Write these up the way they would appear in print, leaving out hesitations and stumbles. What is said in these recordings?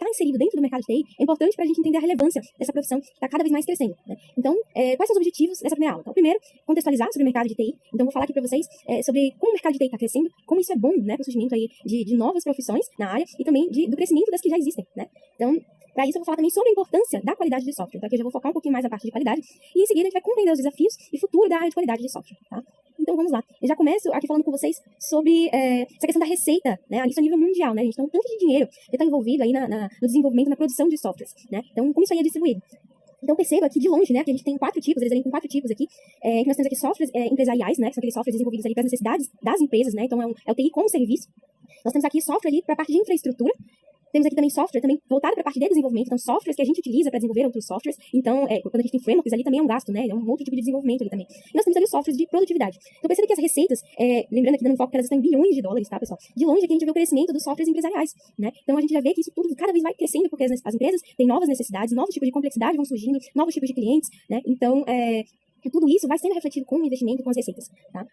inserido dentro do mercado de TI é importante para a gente entender a relevância dessa profissão que está cada vez mais crescendo, né? Então, quais são os objetivos dessa primeira aula? Então, primeiro, contextualizar sobre o mercado de TI. Então, vou falar aqui para vocês sobre como o mercado de TI está crescendo, como isso é bom, né, para o surgimento aí de novas profissões na área e também do crescimento das que já existem, né? Então, para isso, eu vou falar também sobre a importância da qualidade de software. Então, aqui eu já vou focar um pouquinho mais na parte de qualidade e, em seguida, a gente vai compreender os desafios e futuro da área de qualidade de software, tá? Então, vamos lá. Eu já começo aqui falando com vocês sobre essa questão da receita, né? Isso a nível mundial, né, gente? Então, tanto de dinheiro que está envolvido aí no desenvolvimento, na produção de softwares, né? Então, como isso aí é distribuído? Então, perceba aqui de longe, né, que a gente tem 4 tipos, eles elencam 4 tipos aqui, que nós temos aqui softwares empresariais, né, que são aqueles softwares desenvolvidos ali para as necessidades das empresas, né? Então, é o TI como serviço. Nós temos aqui software ali para a parte de infraestrutura. Temos aqui também software também voltado para a parte de desenvolvimento, então softwares que a gente utiliza para desenvolver outros softwares. Então, quando a gente tem frameworks ali também é um gasto, né? É um outro tipo de desenvolvimento ali também. E nós temos ali os softwares de produtividade. Então, perceba que as receitas, lembrando aqui dando um foco que elas estão em bilhões de dólares, tá, pessoal? De longe aqui a gente vê o crescimento dos softwares empresariais, né? Então, a gente já vê que isso tudo cada vez vai crescendo porque as empresas têm novas necessidades, novos tipos de complexidade vão surgindo, novos tipos de clientes, né? Então, tudo isso vai sendo refletido com o investimento, com as receitas, tá?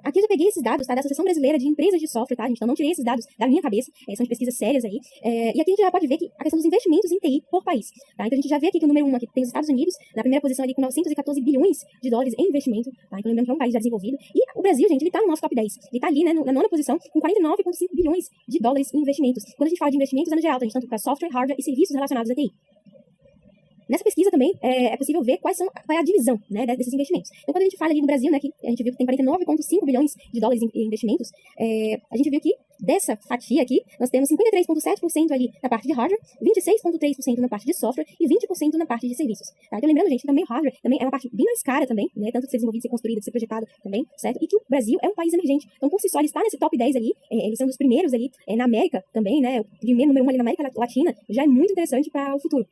Aqui eu já peguei esses dados, tá, da Associação Brasileira de Empresas de Software, tá, gente? Então, não tirei esses dados da minha cabeça, são de pesquisas sérias aí. E aqui a gente já pode ver que a questão dos investimentos em TI por país, tá? Então, a gente já vê aqui que o número 1 aqui tem os Estados Unidos, na primeira posição ali com 914 bilhões de dólares em investimento, tá? Então, lembrando que é um país já desenvolvido. E o Brasil, gente, ele tá no nosso top 10. Ele tá ali, né, na 9ª posição, com 49,5 bilhões de dólares em investimentos. Quando a gente fala de investimentos, é no geral, tá, gente? Tanto para software, hardware e serviços relacionados à TI. Nessa pesquisa também é possível ver qual é a divisão, né, desses investimentos. Então, quando a gente fala ali no Brasil, né, que a gente viu que tem 49,5 bilhões de dólares em investimentos, a gente viu que dessa fatia aqui, nós temos 53,7% ali na parte de hardware, 26,3% na parte de software e 20% na parte de serviços. Tá? Então, lembrando, gente, também o hardware também é uma parte bem mais cara também, né, tanto de ser desenvolvido, de ser construído, de ser projetado também, certo? E que o Brasil é um país emergente. Então, por si só, ele está nesse top 10 ali, eles são dos primeiros ali na América também, né, o primeiro número 1 ali na América Latina, já é muito interessante para o futuro.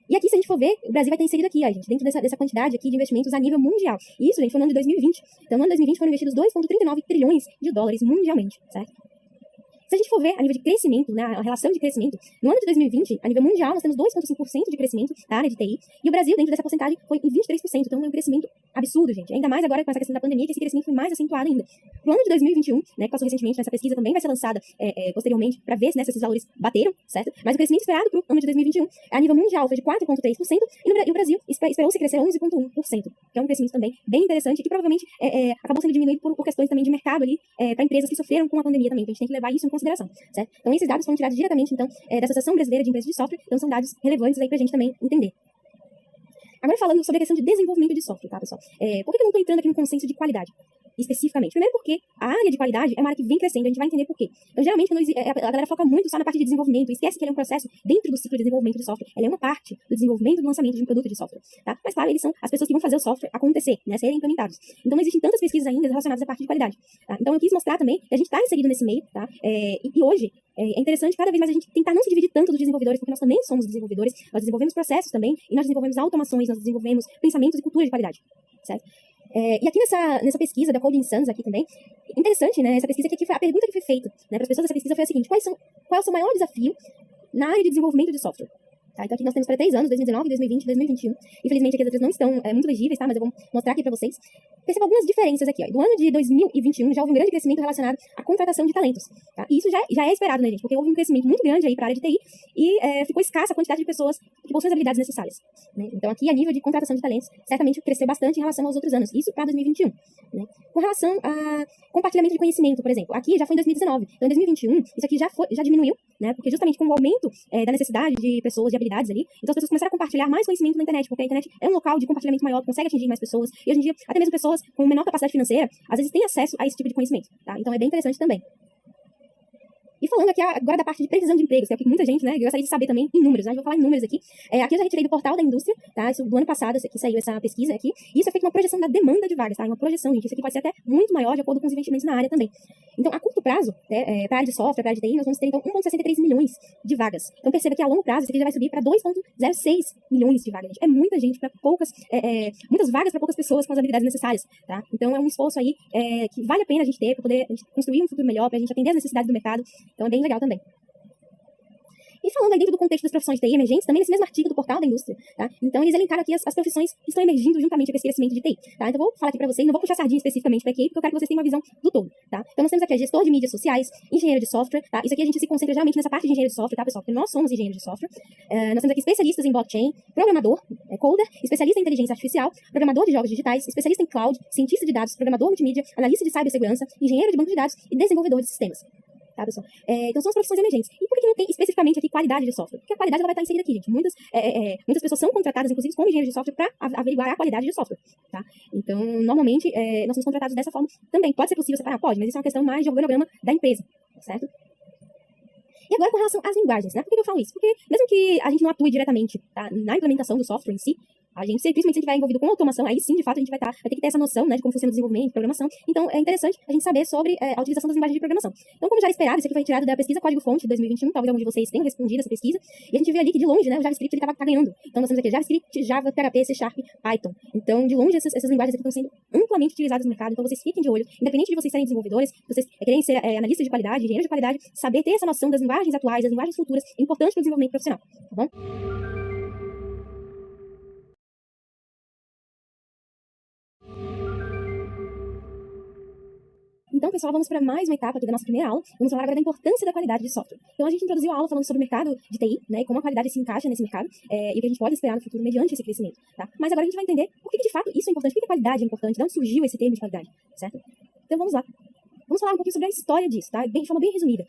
E aqui, se a gente for ver, o Brasil vai estar inserido aqui, ó, gente, dentro dessa quantidade aqui de investimentos a nível mundial. E isso, gente, foi no ano de 2020. Então, no ano de 2020 foram investidos 2,39 trilhões de dólares mundialmente, certo? Se a gente for ver a nível de crescimento, né, a relação de crescimento, no ano de 2020, a nível mundial, nós temos 2,5% de crescimento da área de TI, e o Brasil, dentro dessa porcentagem, foi em 23%, então é um crescimento absurdo, gente. Ainda mais agora com essa questão da pandemia, que esse crescimento foi mais acentuado ainda. No ano de 2021, né, que passou recentemente, essa pesquisa também vai ser lançada posteriormente, para ver se esses valores bateram, certo? Mas o crescimento esperado para o ano de 2021, a nível mundial, foi de 4,3%, e o Brasil esperou-se crescer 11,1%, que é um crescimento também bem interessante, que provavelmente acabou sendo diminuído por questões também de mercado ali, para empresas que sofreram com a pandemia também, então a gente tem que levar isso em consideração, certo? Então, esses dados foram tirados diretamente, então, da Associação Brasileira de Empresas de Software, então são dados relevantes aí pra gente também entender. Agora, falando sobre a questão de desenvolvimento de software, tá, pessoal? Por que eu não estou entrando aqui no consenso de qualidade? Especificamente. Primeiro porque a área de qualidade é uma área que vem crescendo, a gente vai entender por quê. Então, geralmente, quando a galera foca muito só na parte de desenvolvimento, esquece que ele é um processo dentro do ciclo de desenvolvimento de software. Ele é uma parte do desenvolvimento e do lançamento de um produto de software, tá? Mas, claro, eles são as pessoas que vão fazer o software acontecer, né, serem implementados. Então, não existem tantas pesquisas ainda relacionadas à parte de qualidade, tá? Então, eu quis mostrar também que a gente está inserido nesse meio, tá? E hoje, é interessante cada vez mais a gente tentar não se dividir tanto dos desenvolvedores, porque nós também somos desenvolvedores, nós desenvolvemos processos também, e nós desenvolvemos automações, nós desenvolvemos pensamentos e cultura de qualidade, certo? E aqui nessa pesquisa da Coding Sans aqui também, interessante, né, essa pesquisa aqui foi a pergunta que foi feita, né, para as pessoas dessa pesquisa foi a seguinte: qual é o seu maior desafio na área de desenvolvimento de software? Tá, então aqui nós temos para 3 anos, 2019, 2020, 2021. Infelizmente aqui as letras não estão muito legíveis, tá? Mas eu vou mostrar aqui para vocês. Perceba algumas diferenças aqui, ó. Do ano de 2021 já houve um grande crescimento relacionado à contratação de talentos, tá? E isso já é esperado, né, gente? Porque houve um crescimento muito grande aí para a área de TI e ficou escassa a quantidade de pessoas que possuem as habilidades necessárias, né? Então aqui a nível de contratação de talentos certamente cresceu bastante em relação aos outros anos. Isso para 2021, né? Com relação a compartilhamento de conhecimento, por exemplo, aqui já foi em 2019. Então em 2021 isso aqui já diminuiu, né? Porque justamente com o aumento da necessidade de pessoas, de habilidades ali, então as pessoas começaram a compartilhar mais conhecimento na internet, porque a internet é um local de compartilhamento maior, que consegue atingir mais pessoas, e hoje em dia, até mesmo pessoas com menor capacidade financeira, às vezes têm acesso a esse tipo de conhecimento, tá? Então é bem interessante também. E falando aqui agora da parte de previsão de empregos, que é o que muita gente, né, gostaria de saber também em números, né? Eu vou falar em números aqui. Aqui eu já retirei do portal da indústria, tá? Isso do ano passado, que saiu essa pesquisa aqui. E isso é feito uma projeção da demanda de vagas, tá? Uma projeção, gente. Isso aqui pode ser até muito maior de acordo com os investimentos na área também. Então, a curto prazo, né, para a área de software, para a área de TI, nós vamos ter, então, 1,63 milhões de vagas. Então, perceba que a longo prazo, isso aqui já vai subir para 2,06 milhões de vagas, gente. É muita gente para muitas vagas para poucas pessoas com as habilidades necessárias, tá? Então, é um esforço aí que vale a pena a gente ter para poder construir um futuro melhor, para a gente atender as necessidades do mercado. Então, é bem legal também. E falando aí dentro do contexto das profissões de TI emergentes, também nesse mesmo artigo do portal da indústria, tá? Então, eles elencaram aqui as profissões que estão emergindo juntamente com esse crescimento de TI, tá? Então, eu vou falar aqui pra vocês, não vou puxar sardinha especificamente pra QA, porque eu quero que vocês tenham uma visão do todo, tá? Então, nós temos aqui gestor de mídias sociais, engenheiro de software, tá? Isso aqui a gente se concentra geralmente nessa parte de engenheiro de software, tá, pessoal? Porque nós somos engenheiros de software. Nós temos aqui especialistas em blockchain, programador, coder, especialista em inteligência artificial, programador de jogos digitais, especialista em cloud, cientista de dados, programador multimídia, analista de cibersegurança, engenheiro de banco de dados e desenvolvedor de sistemas. Tá, pessoal? Então são as profissões emergentes. E por que não tem especificamente aqui qualidade de software? Porque a qualidade ela vai estar inserida aqui, gente. Muitas pessoas são contratadas, inclusive, como engenheiros de software, para averiguar a qualidade de software. Tá? Então, normalmente, nós somos contratados dessa forma também. Pode ser possível separar? Pode, mas isso é uma questão mais de organograma da empresa. Certo? E agora, com relação às linguagens, né? Por que eu falo isso? Porque, mesmo que a gente não atue diretamente, tá, na implementação do software em si, a gente, principalmente se a gente estiver envolvido com automação, aí sim, de fato, a gente vai ter que ter essa noção, né, de como funciona o desenvolvimento, programação. Então, é interessante a gente saber sobre a utilização das linguagens de programação. Então, como já era esperado, isso aqui foi retirado da pesquisa Código-Fonte de 2021, talvez alguns de vocês tenham respondido essa pesquisa, e a gente vê ali que, de longe, né, o JavaScript ele tá ganhando. Então, nós temos aqui JavaScript, Java, PHP, C Sharp, Python. Então, de longe, essas linguagens aqui estão sendo amplamente utilizadas no mercado, então vocês fiquem de olho, independente de vocês serem desenvolvedores, vocês querem ser analistas de qualidade, engenheiros de qualidade, saber ter essa noção das linguagens atuais, das linguagens futuras, é importante para o desenvolvimento profissional, tá bom? Então, pessoal, vamos para mais uma etapa aqui da nossa primeira aula. Vamos falar agora da importância da qualidade de software. Então, a gente introduziu a aula falando sobre o mercado de TI, né, e como a qualidade se encaixa nesse mercado, e o que a gente pode esperar no futuro mediante esse crescimento, tá? Mas agora a gente vai entender por que de fato, isso é importante, por que a qualidade é importante, de onde surgiu esse termo de qualidade, certo? Então, vamos lá. Vamos falar um pouquinho sobre a história disso, tá? De forma bem resumida.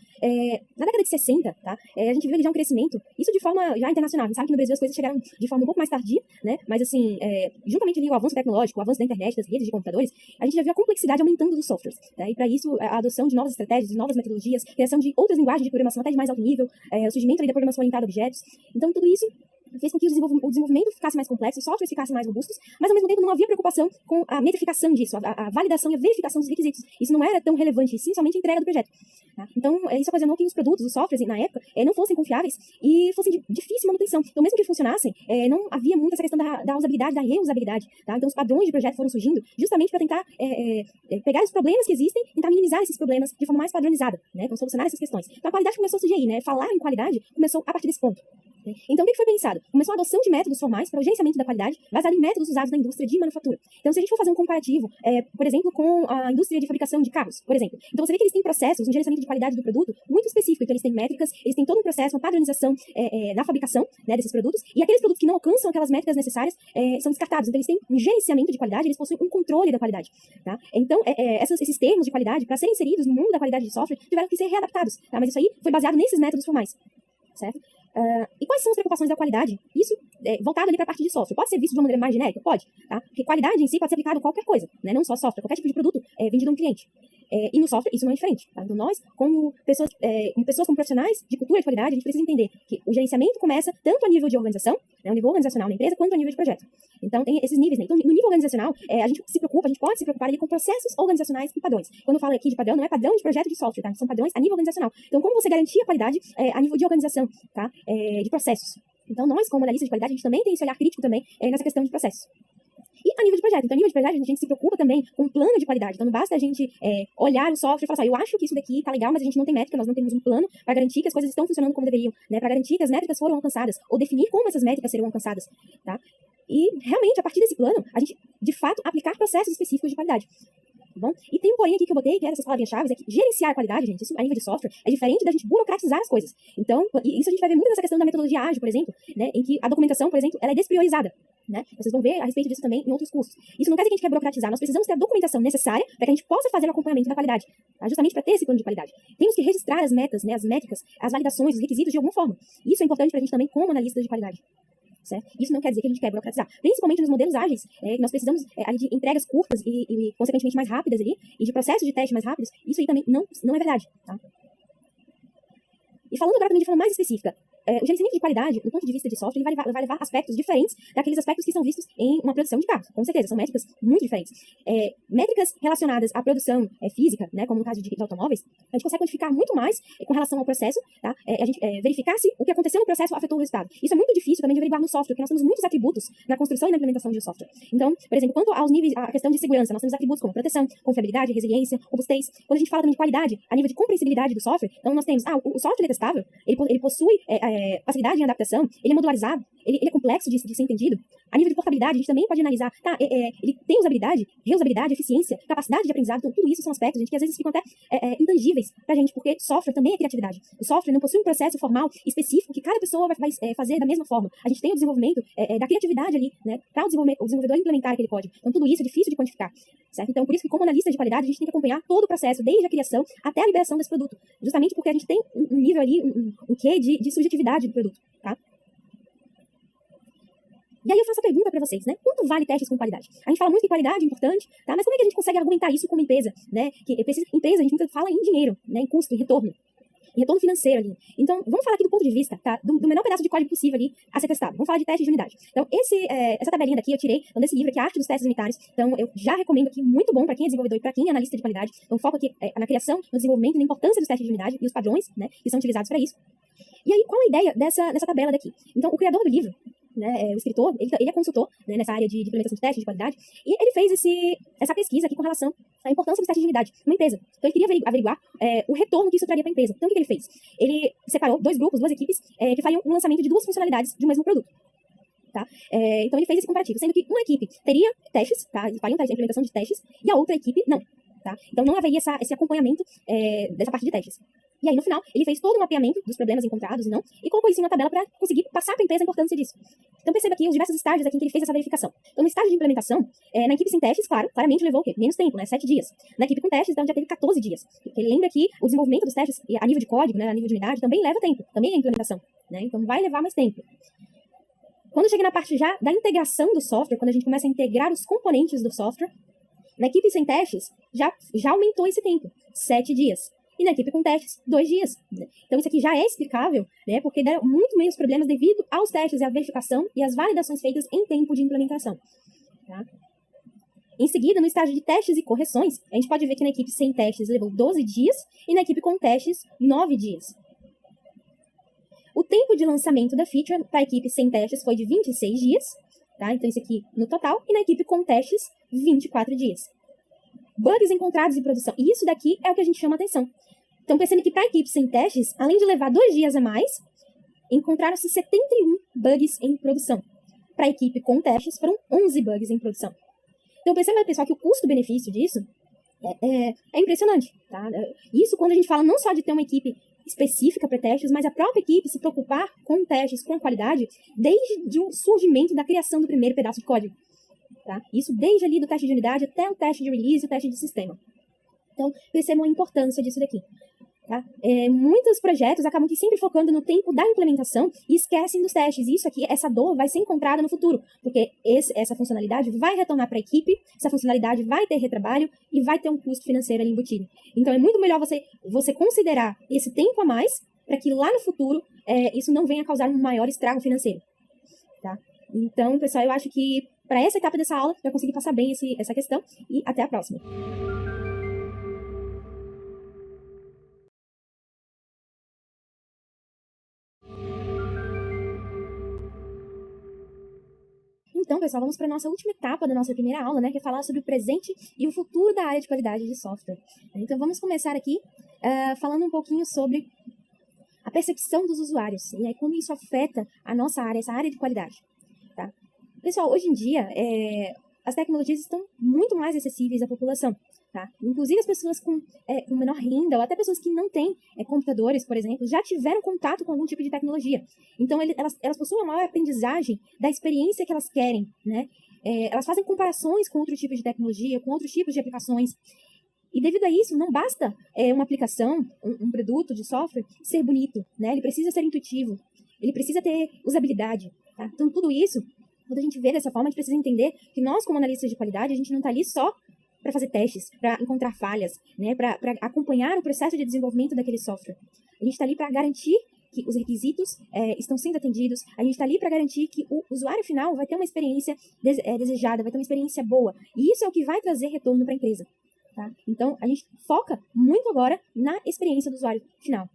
Na década de 60, tá? A gente viu já um crescimento, isso de forma já internacional. A gente sabe que no Brasil as coisas chegaram de forma um pouco mais tardia, né? Mas assim, juntamente ali o avanço tecnológico, o avanço da internet, das redes de computadores, a gente já viu a complexidade aumentando dos softwares, tá? E para isso, a adoção de novas estratégias, de novas metodologias, criação de outras linguagens de programação até de mais alto nível, o surgimento ali da programação orientada a objetos. Então, tudo isso fez com que o desenvolvimento ficasse mais complexo, os softwares ficassem mais robustos, mas ao mesmo tempo não havia preocupação com a metrificação disso, a validação e a verificação dos requisitos. Isso não era tão relevante, sim, somente a entrega do projeto. Tá? Então, isso ocasionou que os produtos, os softwares, na época, não fossem confiáveis e fossem de difícil manutenção. Então, mesmo que eles funcionassem, não havia muito essa questão da usabilidade, da reusabilidade. Tá? Então, os padrões de projeto foram surgindo justamente para tentar pegar os problemas que existem, tentar minimizar esses problemas de forma mais padronizada, né? Então, solucionar essas questões. Então, a qualidade começou a surgir aí, né? Falar em qualidade começou a partir desse ponto. Então, o que foi pensado? Começou a adoção de métodos formais para o gerenciamento da qualidade, baseado em métodos usados na indústria de manufatura. Então, se a gente for fazer um comparativo, por exemplo, com a indústria de fabricação de carros, por exemplo, então você vê que eles têm processos, um gerenciamento de qualidade do produto muito específico. Então, eles têm métricas, eles têm todo um processo, uma padronização na fabricação, né, desses produtos, e aqueles produtos que não alcançam aquelas métricas necessárias são descartados. Então, eles têm um gerenciamento de qualidade, eles possuem um controle da qualidade. Tá? Então, esses termos de qualidade, para serem inseridos no mundo da qualidade de software, tiveram que ser readaptados. Tá? Mas isso aí foi baseado nesses métodos formais. Certo? E quais são as preocupações da qualidade? Isso voltado ali para a parte de software. Pode ser visto de uma maneira mais genérica? Pode. Tá? Porque qualidade em si pode ser aplicada a qualquer coisa, né? Não só software, qualquer tipo de produto vendido a um cliente. E no software isso não é diferente. Tá? Então nós, como pessoas, como profissionais de cultura de qualidade, a gente precisa entender que o gerenciamento começa tanto a nível de organização, né, o nível organizacional na empresa, quanto a nível de projeto. Então tem esses níveis. Né? Então no nível organizacional, a gente pode se preocupar ali com processos organizacionais e padrões. Quando eu falo aqui de padrão, não é padrão de projeto de software, tá? São padrões a nível organizacional. Então como você garantir a qualidade a nível de organização, tá? De processos. Então nós, como analistas de qualidade, a gente também tem esse olhar crítico também nessa questão de processos. E a nível de projeto. Então, a nível de projeto, a gente se preocupa também com um plano de qualidade. Então, não basta a gente olhar o software e falar assim, eu acho que isso daqui tá legal, mas a gente não tem métrica, nós não temos um plano para garantir que as coisas estão funcionando como deveriam, né? Para garantir que as métricas foram alcançadas, ou definir como essas métricas serão alcançadas, tá? E, realmente, a partir desse plano, a gente, de fato, aplicar processos específicos de qualidade. Bom? E tem um porém aqui que eu botei, que é essas palavrinhas-chave, é que gerenciar a qualidade, gente, isso a nível de software, é diferente da gente burocratizar as coisas. Então, isso a gente vai ver muito nessa questão da metodologia ágil, por exemplo, né, em que a documentação, por exemplo, ela é despriorizada. Né? Vocês vão ver a respeito disso também em outros cursos. Isso não quer dizer que a gente quer burocratizar, nós precisamos ter a documentação necessária para que a gente possa fazer o acompanhamento da qualidade, tá? Justamente para ter esse plano de qualidade. Temos que registrar as metas, né, as métricas, as validações, os requisitos de alguma forma. Isso é importante para a gente também como analistas de qualidade. Certo? Isso não quer dizer que a gente quer burocratizar. Principalmente nos modelos ágeis, nós precisamos de entregas curtas e, consequentemente, mais rápidas ali, e de processos de teste mais rápidos. Isso aí também não é verdade. Tá? E falando agora também de forma mais específica, o gerenciamento de qualidade, do ponto de vista de software, ele vai levar aspectos diferentes daqueles aspectos que são vistos em uma produção de carros. Com certeza, são métricas muito diferentes. Métricas relacionadas à produção física, né, como no caso de automóveis, a gente consegue quantificar muito mais com relação ao processo, tá? A gente verificar se o que aconteceu no processo afetou o resultado. Isso é muito difícil também de averiguar no software, porque nós temos muitos atributos na construção e na implementação de um software. Então, por exemplo, quanto aos níveis, a questão de segurança, nós temos atributos como proteção, confiabilidade, resiliência, robustez. Quando a gente fala também de qualidade, a nível de compreensibilidade do software, então nós temos, o software é testável, ele possui facilidade em adaptação, ele é modularizado, ele é complexo de ser entendido. A nível de portabilidade, a gente também pode analisar, ele tem usabilidade, reusabilidade, eficiência, capacidade de aprendizado, então tudo isso são aspectos, gente, que às vezes ficam até intangíveis pra gente, porque software também é criatividade. O software não possui um processo formal específico que cada pessoa vai fazer da mesma forma. A gente tem o desenvolvimento da criatividade ali, né, para o desenvolvedor implementar aquele código. Então tudo isso é difícil de quantificar, certo? Então por isso que como analista de qualidade, a gente tem que acompanhar todo o processo, desde a criação até a liberação desse produto, justamente porque a gente tem um nível ali, um quê de subjetividade do produto, tá? E aí eu faço a pergunta para vocês, né? Quanto vale testes com qualidade? A gente fala muito que qualidade é importante, tá? Mas como é que a gente consegue argumentar isso como empresa, né? Empresa, a gente nunca fala em dinheiro, né? Em custo, em retorno financeiro ali. Então, vamos falar aqui do ponto de vista, tá? Do menor pedaço de código possível ali a ser testado. Vamos falar de testes de unidade. Então, essa tabelinha daqui eu tirei desse livro aqui, Arte dos Testes Unitários. Então, eu já recomendo aqui, muito bom para quem é desenvolvedor e para quem é analista de qualidade. Então, foco aqui na criação, no desenvolvimento e na importância dos testes de unidade e os padrões, né? Que são utilizados para isso. E aí, qual a ideia dessa tabela daqui? Então, o criador do livro, né, o escritor, ele é consultor, né, nessa área de implementação de testes de qualidade, e ele fez essa pesquisa aqui com relação à importância dos testes de unidade numa empresa. Então, ele queria averiguar o retorno que isso traria para a empresa. Então, o que ele fez? Ele separou dois grupos, duas equipes, que fariam um lançamento de duas funcionalidades de um mesmo produto. Tá? Então, ele fez esse comparativo, sendo que uma equipe teria testes, tá? Faria a implementação de testes, e a outra equipe não. Tá? Então, não haveria esse acompanhamento dessa parte de testes. E aí, no final, ele fez todo um mapeamento dos problemas encontrados e colocou isso em uma tabela para conseguir passar para a empresa a importância disso. Então, perceba aqui os diversos estágios aqui em que ele fez essa verificação. Então, no estágio de implementação, na equipe sem testes, claramente levou o quê? Menos tempo, né? 7 dias. Na equipe com testes, então, já teve 14 dias. Porque ele lembra que o desenvolvimento dos testes, a nível de código, né, a nível de unidade, também leva tempo. Também é implementação, né? Então, vai levar mais tempo. Quando chega na parte já da integração do software, quando a gente começa a integrar os componentes do software, na equipe sem testes, já aumentou esse tempo. 7 dias. E na equipe com testes, 2 dias. Então, isso aqui já é explicável, né? Porque deram muito menos problemas devido aos testes e à verificação e às validações feitas em tempo de implementação. Tá? Em seguida, no estágio de testes e correções, a gente pode ver que na equipe sem testes levou 12 dias e na equipe com testes, 9 dias. O tempo de lançamento da feature para a equipe sem testes foi de 26 dias, tá? Então, isso aqui no total. E na equipe com testes, 24 dias. Bugs encontrados em produção. E isso daqui é o que a gente chama atenção. Então, percebe que para a equipe sem testes, além de levar 2 dias a mais, encontraram-se 71 bugs em produção. Para a equipe com testes, foram 11 bugs em produção. Então, perceba, pessoal, que o custo-benefício disso é impressionante. Tá? Isso quando a gente fala não só de ter uma equipe específica para testes, mas a própria equipe se preocupar com testes, com qualidade, desde o surgimento da criação do primeiro pedaço de código. Tá? Isso desde ali do teste de unidade até o teste de release e o teste de sistema. Então, percebam a importância disso daqui. Tá? Muitos projetos acabam que sempre focando no tempo da implementação e esquecem dos testes. E isso aqui, essa dor vai ser encontrada no futuro, porque essa funcionalidade vai retornar para a equipe, essa funcionalidade vai ter retrabalho e vai ter um custo financeiro ali embutido. Então, é muito melhor você considerar esse tempo a mais para que lá no futuro isso não venha a causar um maior estrago financeiro. Tá? Então, pessoal, eu acho que para essa etapa dessa aula, já consegui passar bem essa questão e até a próxima. Então, pessoal, vamos para a nossa última etapa da nossa primeira aula, né, que é falar sobre o presente e o futuro da área de qualidade de software. Então, vamos começar aqui falando um pouquinho sobre a percepção dos usuários e aí como isso afeta a nossa área, essa área de qualidade. Tá? Pessoal, hoje em dia, as tecnologias estão muito mais acessíveis à população. Tá? Inclusive as pessoas com menor renda ou até pessoas que não têm computadores, por exemplo, já tiveram contato com algum tipo de tecnologia. Então, elas possuem uma maior aprendizagem da experiência que elas querem. Né? Elas fazem comparações com outro tipo de tecnologia, com outros tipos de aplicações. E devido a isso, não basta uma aplicação, um produto de software ser bonito. Né? Ele precisa ser intuitivo. Ele precisa ter usabilidade. Tá? Então, tudo isso, quando a gente vê dessa forma, a gente precisa entender que nós, como analistas de qualidade, a gente não está ali só para fazer testes, para encontrar falhas, né, para acompanhar o processo de desenvolvimento daquele software. A gente está ali para garantir que os requisitos estão sendo atendidos, a gente está ali para garantir que o usuário final vai ter uma experiência desejada, vai ter uma experiência boa. E isso é o que vai trazer retorno para a empresa. Tá? Então, a gente foca muito agora na experiência do usuário final.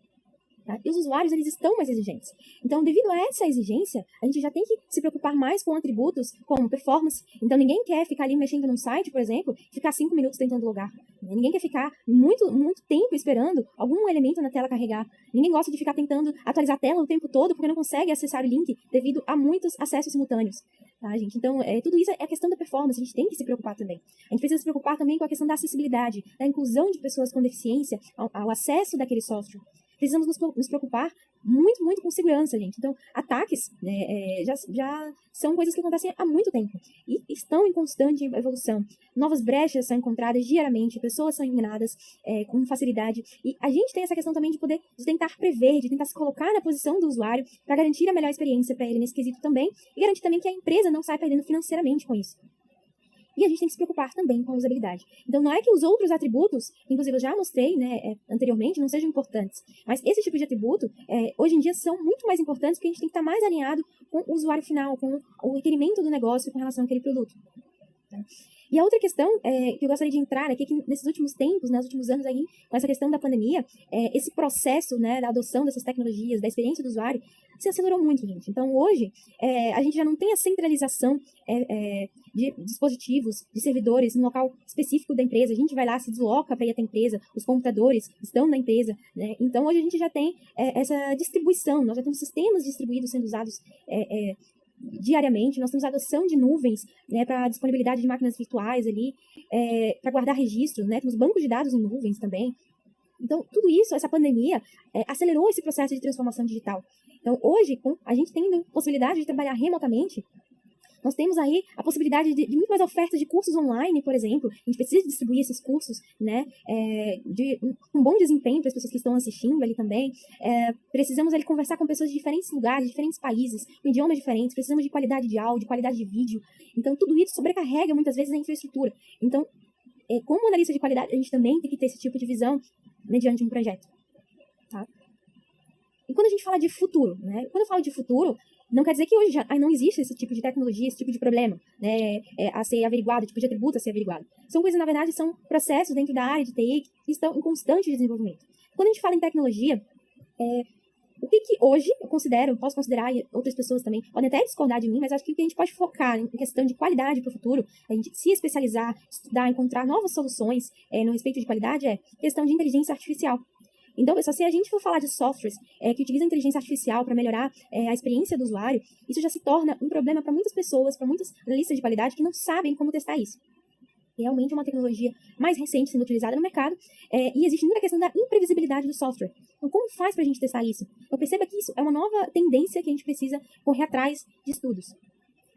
Tá? E os usuários, eles estão mais exigentes. Então, devido a essa exigência, a gente já tem que se preocupar mais com atributos como performance. Então, ninguém quer ficar ali mexendo num site, por exemplo, ficar 5 minutos tentando logar. Ninguém quer ficar muito tempo esperando algum elemento na tela carregar. Ninguém gosta de ficar tentando atualizar a tela o tempo todo porque não consegue acessar o link devido a muitos acessos simultâneos. Tá, gente? Então, tudo isso é a questão da performance, a gente tem que se preocupar também. A gente precisa se preocupar também com a questão da acessibilidade, da inclusão de pessoas com deficiência ao acesso daquele software. Precisamos nos preocupar muito com segurança, gente. Então, ataques já são coisas que acontecem há muito tempo e estão em constante evolução. Novas brechas são encontradas diariamente, pessoas são enganadas com facilidade. E a gente tem essa questão também de tentar prever, de tentar se colocar na posição do usuário para garantir a melhor experiência para ele nesse quesito também e garantir também que a empresa não saia perdendo financeiramente com isso. E a gente tem que se preocupar também com a usabilidade. Então, não é que os outros atributos, inclusive eu já mostrei anteriormente, não sejam importantes. Mas esse tipo de atributo, hoje em dia, são muito mais importantes porque a gente tem que estar mais alinhado com o usuário final, com o requerimento do negócio com relação àquele produto. Tá? E a outra questão que eu gostaria de entrar aqui, que nesses últimos tempos, nos últimos anos aí, com essa questão da pandemia, esse processo da adoção dessas tecnologias, da experiência do usuário, se acelerou muito, gente. Então, hoje, a gente já não tem a centralização de dispositivos, de servidores no local específico da empresa. A gente vai lá, se desloca para ir até a empresa, os computadores estão na empresa, né? Então, hoje a gente já tem essa distribuição, nós já temos sistemas distribuídos sendo usados diariamente, nós temos a adoção de nuvens, né, para disponibilidade de máquinas virtuais ali, para guardar registros, né, temos bancos de dados em nuvens também. Então, tudo isso, essa pandemia, acelerou esse processo de transformação digital. Então, hoje, com a gente tendo possibilidade de trabalhar remotamente, nós temos aí a possibilidade de muito mais ofertas de cursos online, por exemplo. A gente precisa distribuir esses cursos, né, com bom desempenho para as pessoas que estão assistindo ali também. Precisamos ali conversar com pessoas de diferentes lugares, de diferentes países, com idiomas diferentes. Precisamos de qualidade de áudio, qualidade de vídeo. Então, tudo isso sobrecarrega muitas vezes a infraestrutura. Então, como analista de qualidade, a gente também tem que ter esse tipo de visão mediante um projeto. Tá? E quando a gente fala de futuro, né? Quando eu falo de futuro, não quer dizer que hoje já não existe esse tipo de tecnologia, esse tipo de problema, né, a ser averiguado, tipo de atributo a ser averiguado. São coisas, na verdade, são processos dentro da área de TI que estão em constante desenvolvimento. Quando a gente fala em tecnologia, o que hoje eu posso considerar, e outras pessoas também podem até discordar de mim, mas acho que o que a gente pode focar em questão de qualidade para o futuro, a gente se especializar, estudar, encontrar novas soluções no respeito de qualidade, é questão de inteligência artificial. Então, pessoal, se a gente for falar de softwares que utilizam inteligência artificial para melhorar a experiência do usuário, isso já se torna um problema para muitas pessoas, para muitas analistas de qualidade que não sabem como testar isso. Realmente é uma tecnologia mais recente sendo utilizada no mercado e existe muita questão da imprevisibilidade do software. Então, como faz para a gente testar isso? Então, perceba que isso é uma nova tendência que a gente precisa correr atrás de estudos.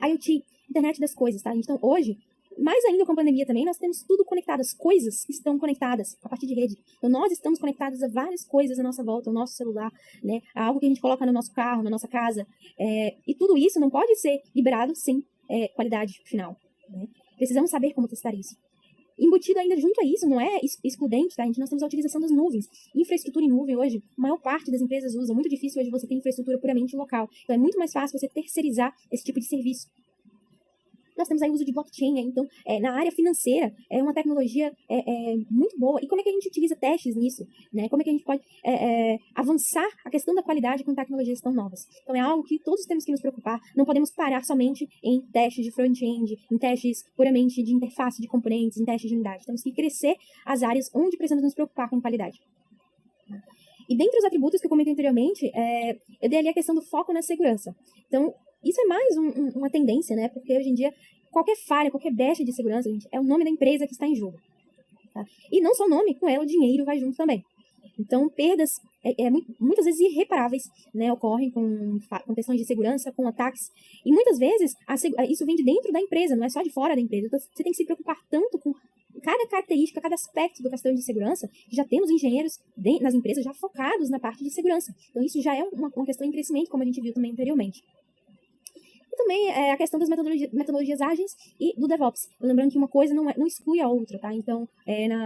IoT, internet das coisas, tá? Então, hoje, mais ainda com a pandemia também, nós temos tudo conectado, as coisas estão conectadas a partir de rede. Então, nós estamos conectados a várias coisas à nossa volta, ao nosso celular, né, a algo que a gente coloca no nosso carro, na nossa casa. E tudo isso não pode ser liberado sem qualidade final. Né? Precisamos saber como testar isso. Embutido ainda junto a isso, não é excludente, tá? Nós temos a utilização das nuvens. Infraestrutura em nuvem hoje, a maior parte das empresas usa. Muito difícil hoje você ter infraestrutura puramente local. Então, é muito mais fácil você terceirizar esse tipo de serviço. Nós temos aí o uso de blockchain, então, na área financeira, é uma tecnologia muito boa. E como é que a gente utiliza testes nisso? Né? Como é que a gente pode avançar a questão da qualidade com tecnologias tão novas? Então, é algo que todos temos que nos preocupar. Não podemos parar somente em testes de front-end, em testes puramente de interface de componentes, em testes de unidade. Temos que crescer as áreas onde precisamos nos preocupar com qualidade. E dentre os atributos que eu comentei anteriormente, eu dei ali a questão do foco na segurança. Então, isso é mais uma tendência, né? Porque hoje em dia, qualquer falha, qualquer brecha de segurança, gente, é o nome da empresa que está em jogo. Tá? E não só o nome, com ela o dinheiro vai junto também. Então, perdas muitas vezes irreparáveis, né, ocorrem com questões de segurança, com ataques. E muitas vezes isso vem de dentro da empresa, não é só de fora da empresa. Então, você tem que se preocupar tanto com cada característica, cada aspecto da questão de segurança, que já temos engenheiros nas empresas já focados na parte de segurança. Então, isso já é uma questão em crescimento, como a gente viu também anteriormente. E também a questão das metodologias ágeis e do DevOps. Lembrando que uma coisa não exclui a outra, tá? Então,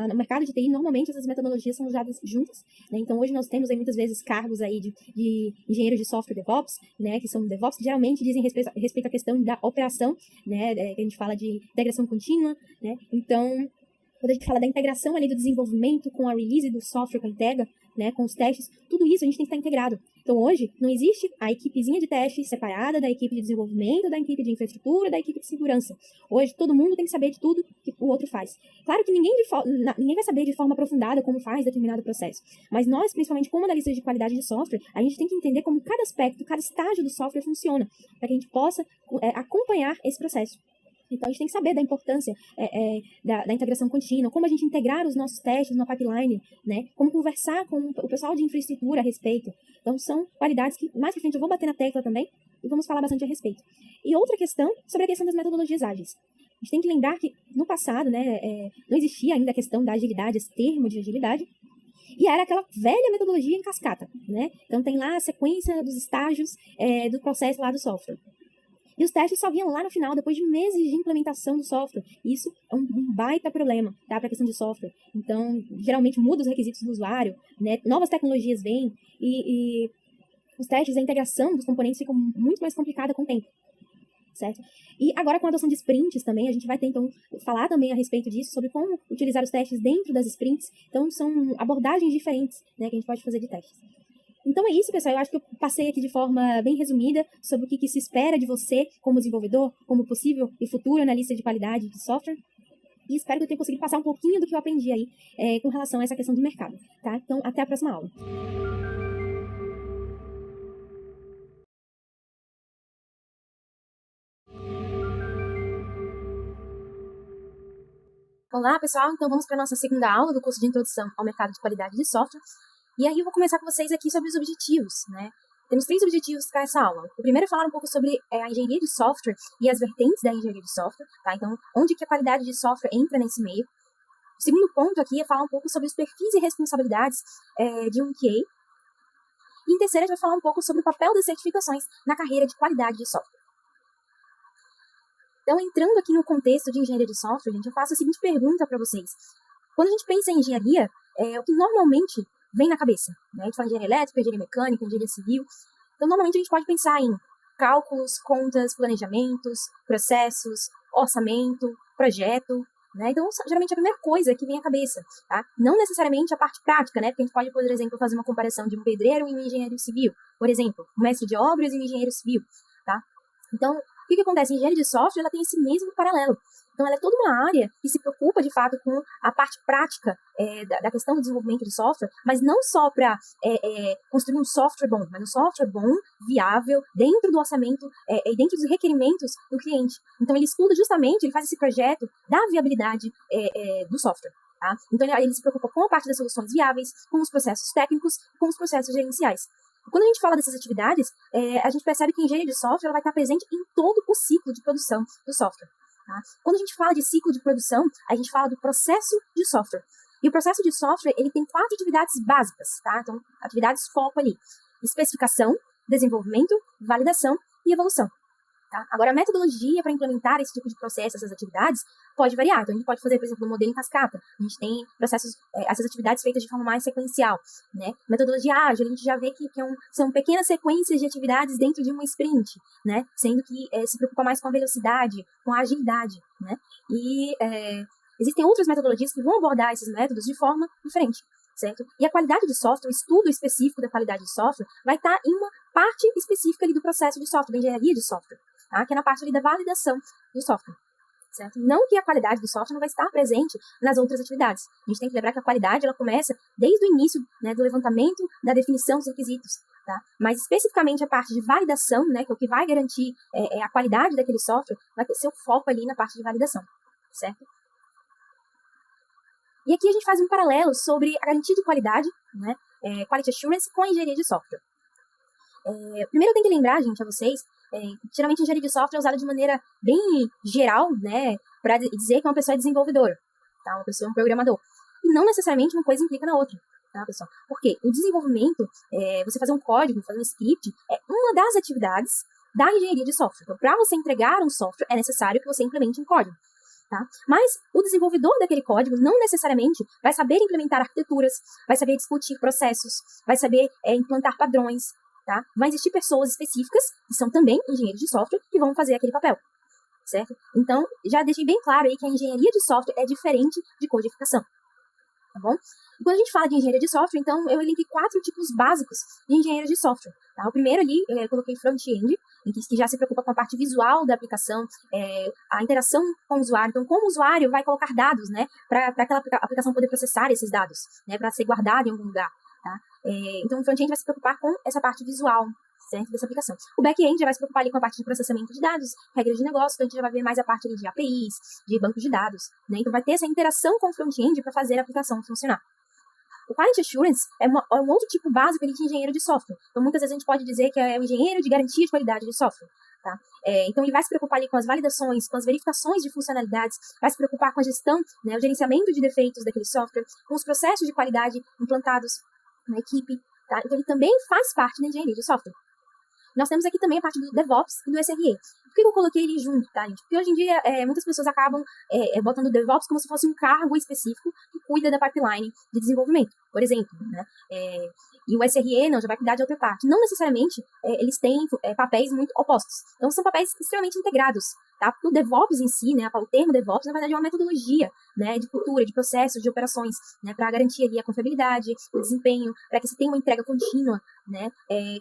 no mercado de TI, normalmente essas metodologias são usadas juntas, né? Então, hoje nós temos aí muitas vezes cargos aí de engenheiros de software DevOps, né? Que são DevOps, que geralmente dizem respeito à questão da operação, né? Que a gente fala de integração contínua, né? Então, Quando a gente fala da integração ali do desenvolvimento com a release do software, com a entrega, né, com os testes, tudo isso a gente tem que estar integrado. Então, hoje, não existe a equipezinha de testes separada da equipe de desenvolvimento, da equipe de infraestrutura, da equipe de segurança. Hoje, todo mundo tem que saber de tudo que o outro faz. Claro que ninguém vai saber de forma aprofundada como faz determinado processo, mas nós, principalmente como analistas de qualidade de software, a gente tem que entender como cada aspecto, cada estágio do software funciona, para que a gente possa acompanhar esse processo. Então, a gente tem que saber da importância da integração contínua, como a gente integrar os nossos testes na pipeline, né? Como conversar com o pessoal de infraestrutura a respeito. Então, são qualidades que, mais pra frente, eu vou bater na tecla também e vamos falar bastante a respeito. E outra questão, sobre a questão das metodologias ágeis. A gente tem que lembrar que, no passado, né, não existia ainda a questão da agilidade, esse termo de agilidade, e era aquela velha metodologia em cascata, né? Então, tem lá a sequência dos estágios do processo lá do software. E os testes só vinham lá no final, depois de meses de implementação do software. Isso é um baita problema, tá? Para a questão de software. Então, geralmente muda os requisitos do usuário, né? Novas tecnologias vêm e os testes, a integração dos componentes fica muito mais complicada com o tempo, certo? E agora com a adoção de sprints também, a gente vai ter, então, falar também a respeito disso, sobre como utilizar os testes dentro das sprints. Então, são abordagens diferentes, né, que a gente pode fazer de testes. Então é isso, pessoal. Eu acho que eu passei aqui de forma bem resumida sobre o que se espera de você como desenvolvedor, como possível e futuro analista de qualidade de software. E espero que eu tenha conseguido passar um pouquinho do que eu aprendi aí com relação a essa questão do mercado, tá? Então, até a próxima aula. Olá, pessoal. Então, vamos para a nossa segunda aula do curso de Introdução ao Mercado de Qualidade de Software. E aí eu vou começar com vocês aqui sobre os objetivos, né? Temos 3 objetivos para essa aula. O primeiro é falar um pouco sobre a engenharia de software e as vertentes da engenharia de software, tá? Então, onde que a qualidade de software entra nesse meio. O segundo ponto aqui é falar um pouco sobre os perfis e responsabilidades de um QA. E em terceiro, a gente vai falar um pouco sobre o papel das certificações na carreira de qualidade de software. Então, entrando aqui no contexto de engenharia de software, gente, eu faço a seguinte pergunta para vocês. Quando a gente pensa em engenharia, o que normalmente vem na cabeça, né? A gente fala engenharia elétrica, engenharia mecânica, engenharia civil. Então, normalmente a gente pode pensar em cálculos, contas, planejamentos, processos, orçamento, projeto, né? Então, geralmente é a primeira coisa que vem à cabeça, tá? Não necessariamente a parte prática, né? Porque a gente pode, por exemplo, fazer uma comparação de um pedreiro e um engenheiro civil. Por exemplo, um mestre de obras e um engenheiro civil, tá? Então, o que acontece? A engenharia de software, ela tem esse mesmo paralelo. Então, ela é toda uma área que se preocupa, de fato, com a parte prática da questão do desenvolvimento de software, mas não só para construir um software bom, mas um software bom, viável, dentro do orçamento e dentro dos requerimentos do cliente. Então, ele estuda justamente, ele faz esse projeto da viabilidade do software. Tá? Então, ele se preocupa com a parte das soluções viáveis, com os processos técnicos, com os processos gerenciais. Quando a gente fala dessas atividades, a gente percebe que a engenharia de software ela vai estar presente em todo o ciclo de produção do software. Tá? Quando a gente fala de ciclo de produção, a gente fala do processo de software. E o processo de software ele tem 4 atividades básicas. Tá? Então, atividades foco ali. Especificação, desenvolvimento, validação e evolução. Tá? Agora, a metodologia para implementar esse tipo de processo, essas atividades, pode variar. Então, a gente pode fazer, por exemplo, um modelo em cascata. A gente tem processos, essas atividades feitas de forma mais sequencial. Né? Metodologia ágil, a gente já vê que são pequenas sequências de atividades dentro de uma sprint, né? Sendo que se preocupa mais com a velocidade, com a agilidade. Né? E existem outras metodologias que vão abordar esses métodos de forma diferente. Certo? E a qualidade de software, o estudo específico da qualidade de software, vai estar em uma parte específica ali do processo de software, da engenharia de software, tá? Que é na parte ali da validação do software. Certo? Não que a qualidade do software não vai estar presente nas outras atividades. A gente tem que lembrar que a qualidade ela começa desde o início, né, do levantamento, da definição dos requisitos. Tá? Mas especificamente a parte de validação, né, que é o que vai garantir a qualidade daquele software, vai ter seu foco ali na parte de validação. Certo? E aqui a gente faz um paralelo sobre a garantia de qualidade, né, Quality Assurance, com a engenharia de software. Primeiro eu tenho que lembrar, gente, a vocês, geralmente a engenharia de software é usada de maneira bem geral, né, para dizer que uma pessoa é desenvolvedora, tá? Uma pessoa é um programador. E não necessariamente uma coisa implica na outra, tá, pessoal? Porque o desenvolvimento, você fazer um código, fazer um script, é uma das atividades da engenharia de software. Então, para você entregar um software, é necessário que você implemente um código. Tá? Mas o desenvolvedor daquele código não necessariamente vai saber implementar arquiteturas, vai saber discutir processos, vai saber implantar padrões. Tá? Vão existir pessoas específicas, que são também engenheiros de software, que vão fazer aquele papel. certo? Então, já deixei bem claro aí que a engenharia de software é diferente de codificação, tá bom? E quando a gente fala de engenharia de software, então eu elenquei 4 tipos básicos de engenharia de software, tá? O primeiro ali, eu coloquei front-end, em que já se preocupa com a parte visual da aplicação, a interação com o usuário. Então, como o usuário vai colocar dados, né, para aquela aplicação poder processar esses dados, né, para ser guardado em algum lugar, tá? Então, o front-end vai se preocupar com essa parte visual, certo, dessa aplicação. O back-end já vai se preocupar ali com a parte de processamento de dados, regras de negócio, então a gente já vai ver mais a parte ali de APIs, de bancos de dados, né? Então vai ter essa interação com o front-end para fazer a aplicação funcionar. O Quality Assurance é um outro tipo básico ali de engenheiro de software. Então muitas vezes a gente pode dizer que é um engenheiro de garantia de qualidade de software, tá? Então ele vai se preocupar ali com as validações, com as verificações de funcionalidades, vai se preocupar com a gestão, né, o gerenciamento de defeitos daquele software, com os processos de qualidade implantados na equipe, tá? Então ele também faz parte da engenharia de software. Nós temos aqui também a parte do DevOps e do SRE. Por que eu coloquei ele junto, tá, gente? Porque hoje em dia muitas pessoas acabam botando o DevOps como se fosse um cargo específico que cuida da pipeline de desenvolvimento, por exemplo, né? E o SRE não, já vai cuidar de outra parte. Não necessariamente eles têm papéis muito opostos. Então são papéis extremamente integrados, tá? Porque o DevOps em si, né, o termo DevOps, na verdade é uma metodologia, né, de cultura, de processos, de operações, né, para garantir ali a confiabilidade, o desempenho, para que se tenha uma entrega contínua, né,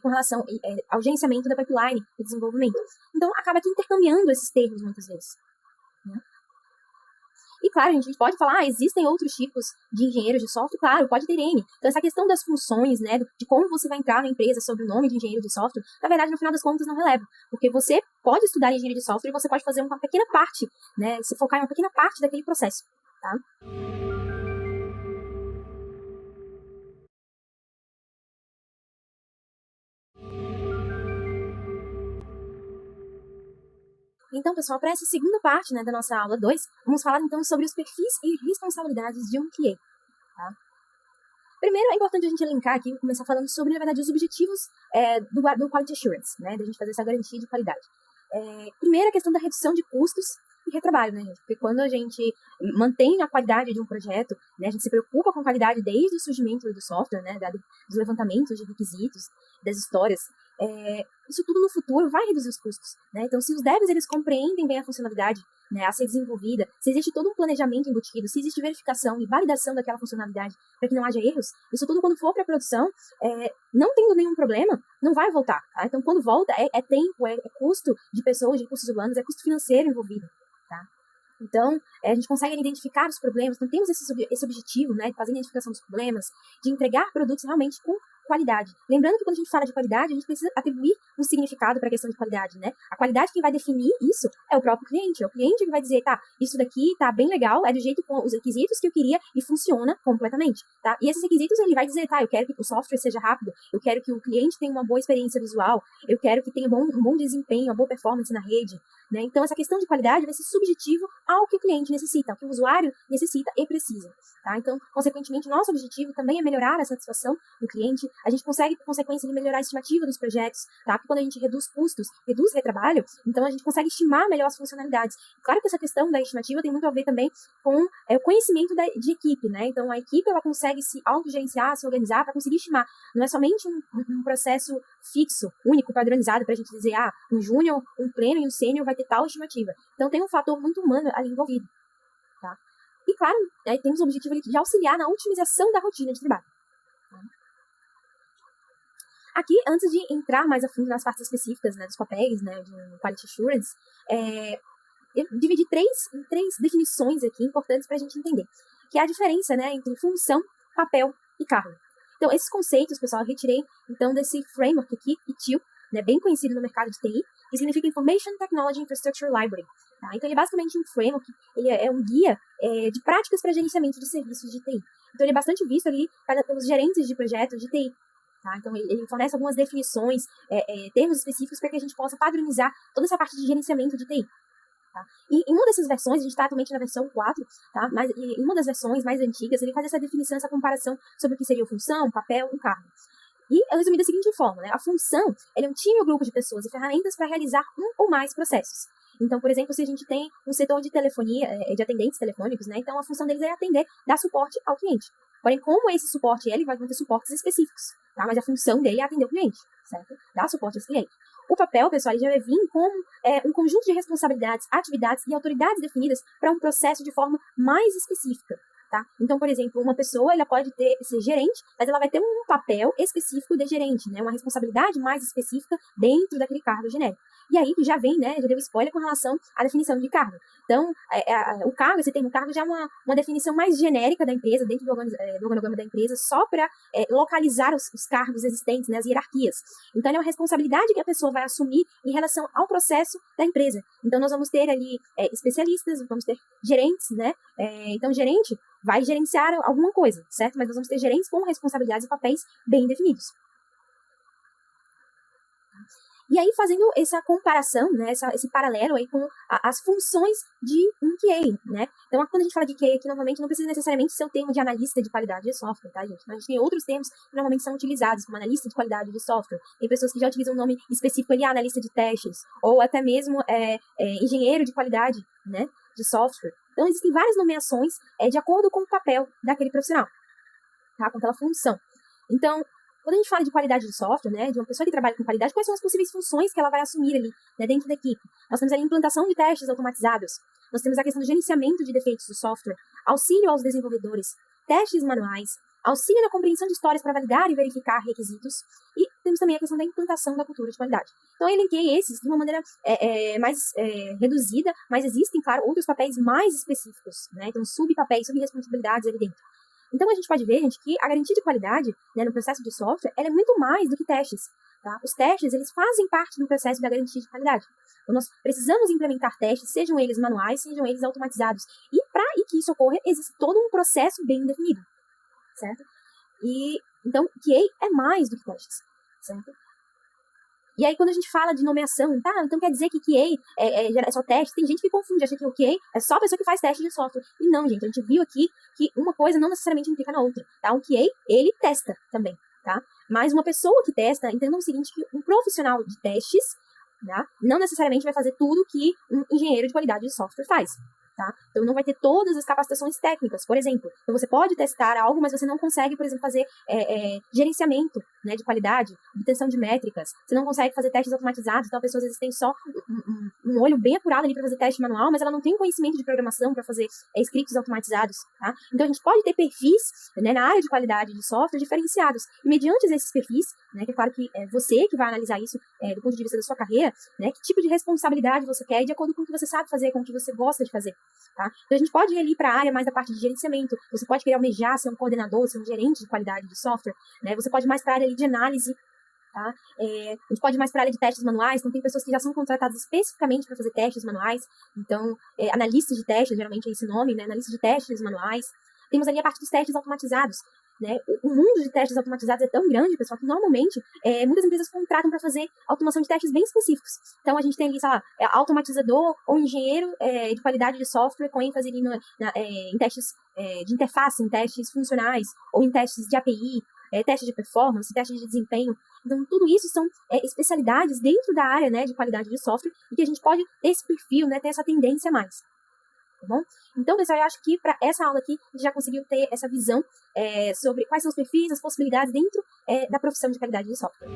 com relação ao gerenciamento da pipeline de desenvolvimento. Então, acaba aqui intercambiando esses termos muitas vezes, né? E claro, a gente pode falar, existem outros tipos de engenheiros de software, claro, pode ter N. Então, essa questão das funções, né, de como você vai entrar na empresa sob o nome de engenheiro de software, na verdade, no final das contas, não releva. Porque você pode estudar engenharia de software e você pode fazer uma pequena parte, né, se focar em uma pequena parte daquele processo, tá? Então, pessoal, para essa segunda parte, né, da nossa aula 2, vamos falar então sobre os perfis e responsabilidades de um QA, tá? Primeiro, é importante a gente elencar aqui, começar falando sobre, na verdade, os objetivos do Quality Assurance, né, da gente fazer essa garantia de qualidade. Primeiro, a questão da redução de custos e retrabalho, né, gente? Porque quando a gente mantém a qualidade de um projeto, né, a gente se preocupa com a qualidade desde o surgimento do software, né, dos levantamentos de requisitos, das histórias, isso tudo no futuro vai reduzir os custos, né? Então, se os devs eles compreendem bem a funcionalidade, né, a ser desenvolvida, se existe todo um planejamento embutido, se existe verificação e validação daquela funcionalidade para que não haja erros, isso tudo quando for para a produção, não tendo nenhum problema, não vai voltar, tá? Então, quando volta, é tempo, é custo de pessoas, de recursos humanos, é custo financeiro envolvido, tá? Então, a gente consegue identificar os problemas, então temos esse objetivo, né, de fazer a identificação dos problemas, de entregar produtos realmente com qualidade. Lembrando que quando a gente fala de qualidade, a gente precisa atribuir um significado para a questão de qualidade, né? A qualidade quem vai definir isso é o próprio cliente. É o cliente que vai dizer, tá, isso daqui tá bem legal, é do jeito com os requisitos que eu queria e funciona completamente, tá? E esses requisitos ele vai dizer, tá, eu quero que o software seja rápido, eu quero que o cliente tenha uma boa experiência visual, eu quero que tenha um bom desempenho, uma boa performance na rede, né? Então essa questão de qualidade vai ser subjetivo ao que o cliente necessita, ao que o usuário necessita e precisa, tá? Então, consequentemente, nosso objetivo também é melhorar a satisfação do cliente. A gente consegue, por consequência, melhorar a estimativa dos projetos, tá? Porque quando a gente reduz custos, reduz retrabalho, então a gente consegue estimar melhor as funcionalidades. Claro que essa questão da estimativa tem muito a ver também com o conhecimento de equipe, né? Então, a equipe, ela consegue se autogerenciar, se organizar para conseguir estimar. Não é somente um processo fixo, único, padronizado, para a gente dizer, um júnior, um pleno e um sênior vai ter tal estimativa. Então, tem um fator muito humano ali envolvido, tá? E, claro, temos o objetivo ali de auxiliar na otimização da rotina de trabalho. Aqui, antes de entrar mais a fundo nas partes específicas, né, dos papéis, né, de um Quality Assurance, eu dividi em três definições aqui importantes para a gente entender, que é a diferença, né, entre função, papel e cargo. Então, esses conceitos, pessoal, eu retirei, então, desse framework aqui, ITIL, né, bem conhecido no mercado de TI, que significa Information Technology Infrastructure Library. Tá? Então, ele é basicamente um framework, ele é um guia de práticas para gerenciamento de serviços de TI. Então, ele é bastante visto ali pelos gerentes de projetos de TI. Tá? Então, ele fornece algumas definições, termos específicos para que a gente possa padronizar toda essa parte de gerenciamento de TI. Tá? E em uma dessas versões, a gente está atualmente na versão 4, tá? Mas em uma das versões mais antigas, ele faz essa definição, essa comparação sobre o que seria função, papel e cargo. E eu resumi da seguinte forma, né? A função é um time ou grupo de pessoas e ferramentas para realizar um ou mais processos. Então, por exemplo, se a gente tem um setor de telefonia, de atendentes telefônicos, né? Então, a função deles é atender, dar suporte ao cliente. Porém, como esse suporte, ele vai ter suportes específicos, tá? Mas a função dele é atender o cliente, certo? Dar suporte a esse cliente. O papel, pessoal, ele já vai vir como um conjunto de responsabilidades, atividades e autoridades definidas para um processo de forma mais específica, tá? Então, por exemplo, uma pessoa, ela pode ser gerente, mas ela vai ter um papel específico de gerente, né? Uma responsabilidade mais específica dentro daquele cargo genérico. E aí já vem, né, já deu spoiler com relação à definição de cargo. Então, o cargo, esse termo cargo já é uma definição mais genérica da empresa, dentro do organograma da empresa, só para localizar os cargos existentes, né, as hierarquias. Então, é uma responsabilidade que a pessoa vai assumir em relação ao processo da empresa. Então, nós vamos ter ali especialistas, vamos ter gerentes, né? Então, gerente vai gerenciar alguma coisa, certo? Mas nós vamos ter gerentes com responsabilidades e papéis bem definidos. E aí, fazendo essa comparação, né, esse paralelo aí com as funções de um QA, né? Então, quando a gente fala de QA aqui, novamente, não precisa necessariamente ser o termo de analista de qualidade de software, tá, gente? Mas a gente tem outros termos que normalmente são utilizados, como analista de qualidade de software. Tem pessoas que já utilizam um nome específico ali, analista de testes, ou até mesmo engenheiro de qualidade, né, de software. Então, existem várias nomeações de acordo com o papel daquele profissional, tá? Com aquela função. Então, quando a gente fala de qualidade de software, né, de uma pessoa que trabalha com qualidade, quais são as possíveis funções que ela vai assumir ali, né, dentro da equipe? Nós temos ali a implantação de testes automatizados, nós temos a questão do gerenciamento de defeitos do software, auxílio aos desenvolvedores, testes manuais, auxílio na compreensão de histórias para validar e verificar requisitos, e temos também a questão da implantação da cultura de qualidade. Então, eu elenquei esses de uma maneira mais reduzida, mas existem, claro, outros papéis mais específicos, né, então subpapéis, subresponsabilidades ali dentro. Então, a gente pode ver, gente, que a garantia de qualidade, né, no processo de software, ela é muito mais do que testes, tá? Os testes, eles fazem parte do processo da garantia de qualidade. Então, nós precisamos implementar testes, sejam eles manuais, sejam eles automatizados. E para que isso ocorra, existe todo um processo bem definido, certo? Então, QA é mais do que testes, certo? E aí, quando a gente fala de nomeação, tá, então quer dizer que QA é só teste? Tem gente que confunde, acha que o QA é só a pessoa que faz teste de software. E não, gente, a gente viu aqui que uma coisa não necessariamente implica na outra, tá? O QA, ele testa também, tá? Mas uma pessoa que testa, entendam o seguinte, que um profissional de testes, tá, não necessariamente vai fazer tudo que um engenheiro de qualidade de software faz. Tá? Então, não vai ter todas as capacitações técnicas, por exemplo. Então, você pode testar algo, mas você não consegue, por exemplo, fazer gerenciamento, né, de qualidade, obtenção de métricas. Você não consegue fazer testes automatizados. Então, a pessoa, às vezes, tem só um olho bem apurado ali para fazer teste manual, mas ela não tem conhecimento de programação para fazer scripts automatizados. Tá? Então, a gente pode ter perfis, né, na área de qualidade de software diferenciados. E, mediante esses perfis, né, que é claro que é você que vai analisar isso do ponto de vista da sua carreira, né, que tipo de responsabilidade você quer e de acordo com o que você sabe fazer, com o que você gosta de fazer. Tá? Então, a gente pode ir ali para a área mais da parte de gerenciamento, você pode querer almejar ser um coordenador, ser um gerente de qualidade de software, né? Você pode ir mais para a área ali de análise, tá? A gente pode ir mais para a área de testes manuais, então tem pessoas que já são contratadas especificamente para fazer testes manuais, então, analistas de testes, geralmente é esse nome, né? Analista de testes manuais. Temos ali a parte dos testes automatizados, né? O mundo de testes automatizados é tão grande, pessoal, que normalmente muitas empresas contratam para fazer automação de testes bem específicos. Então, a gente tem ali, sei lá, automatizador ou engenheiro de qualidade de software com ênfase ali em testes de interface, em testes funcionais, ou em testes de API, testes de performance, testes de desempenho. Então, tudo isso são especialidades dentro da área, né, de qualidade de software e que a gente pode ter esse perfil, né, ter essa tendência a mais. Tá bom? Então, pessoal, eu acho que para essa aula aqui, a gente já conseguiu ter essa visão sobre quais são os perfis, as possibilidades dentro da profissão de qualidade de software.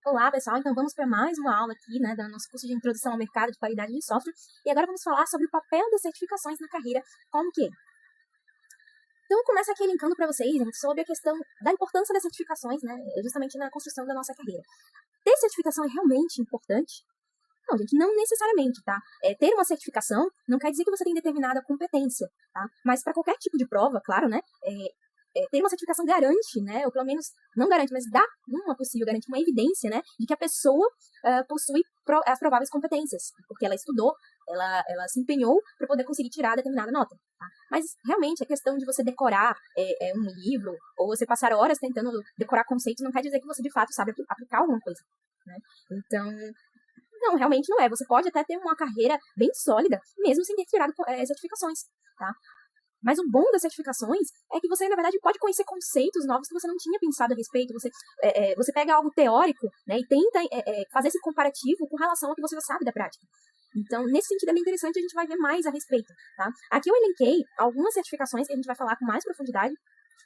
Olá, pessoal. Então, vamos para mais uma aula aqui, né, do nosso curso de Introdução ao Mercado de Qualidade de Software. E agora vamos falar sobre o papel das certificações na carreira como QA. Então, eu começo aqui elencando para vocês, gente, sobre a questão da importância das certificações, né, justamente na construção da nossa carreira. Ter certificação é realmente importante? Não, gente, não necessariamente, tá? Ter uma certificação não quer dizer que você tem determinada competência, tá? Mas para qualquer tipo de prova, claro, né, ter uma certificação garante, né, ou pelo menos, não garante, mas dá uma possível garantia, uma evidência, né, de que a pessoa possui as prováveis competências, porque ela estudou, ela se empenhou para poder conseguir tirar determinada nota. Tá? Mas, realmente, a questão de você decorar um livro, ou você passar horas tentando decorar conceitos, não quer dizer que você, de fato, sabe aplicar alguma coisa, né? Então, não, realmente não é. Você pode até ter uma carreira bem sólida, mesmo sem ter tirado certificações, tá? Mas o bom das certificações é que você, na verdade, pode conhecer conceitos novos que você não tinha pensado a respeito. Você pega algo teórico, né, e tenta fazer esse comparativo com relação ao que você já sabe da prática. Então, nesse sentido, é bem interessante, a gente vai ver mais a respeito, tá? Aqui eu elenquei algumas certificações que a gente vai falar com mais profundidade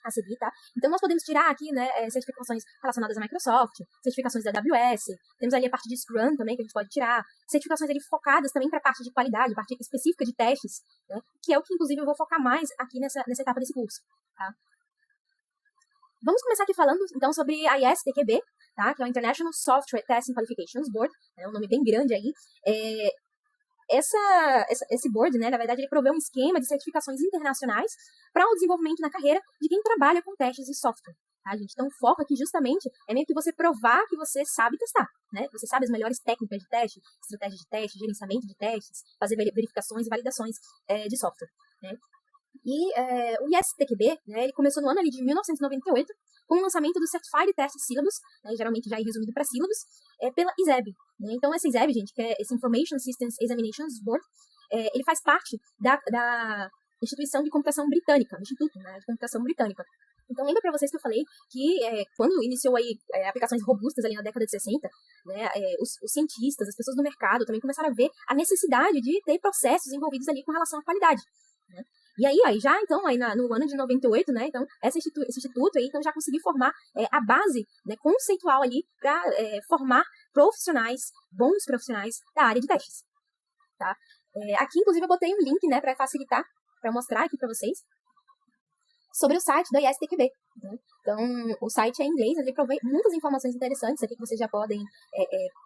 a seguir, tá? Então, nós podemos tirar aqui, né, certificações relacionadas à Microsoft, certificações da AWS, temos ali a parte de Scrum também, que a gente pode tirar, certificações ali focadas também para a parte de qualidade, parte específica de testes, né, que é o que, inclusive, eu vou focar mais aqui nessa etapa desse curso, tá? Vamos começar aqui falando, então, sobre a ISTQB, tá? Que é o International Software Testing Qualifications Board, é um nome bem grande aí. Esse board, né, na verdade, ele provê um esquema de certificações internacionais para o desenvolvimento na carreira de quem trabalha com testes de software, tá, gente? Então, o foco aqui, justamente, é meio que você provar que você sabe testar, né? Você sabe as melhores técnicas de teste, estratégia de teste, gerenciamento de testes, fazer verificações e validações de software, né? E o ISTQB, né, ele começou no ano ali de 1998, com o lançamento do Certified Test Syllabus, né, geralmente já resumido para sílabus, pela ISEB. Né? Então, essa ISEB, gente, que é esse Information Systems Examinations Board, ele faz parte da instituição de computação britânica, Instituto, né, de Computação Britânica. Então, lembra para vocês que eu falei que quando iniciou aí aplicações robustas ali na década de 60, né, os cientistas, as pessoas do mercado também começaram a ver a necessidade de ter processos envolvidos ali com relação à qualidade, né? E aí já, então, aí no ano de 98, né, então, esse instituto aí, então, já conseguiu formar a base, né, conceitual ali para formar bons profissionais da área de testes, tá? Aqui, inclusive, eu botei um link, né, para facilitar, para mostrar aqui para vocês, sobre o site da ISTQB. Né? Então, o site é em inglês, ele provém muitas informações interessantes aqui que vocês já podem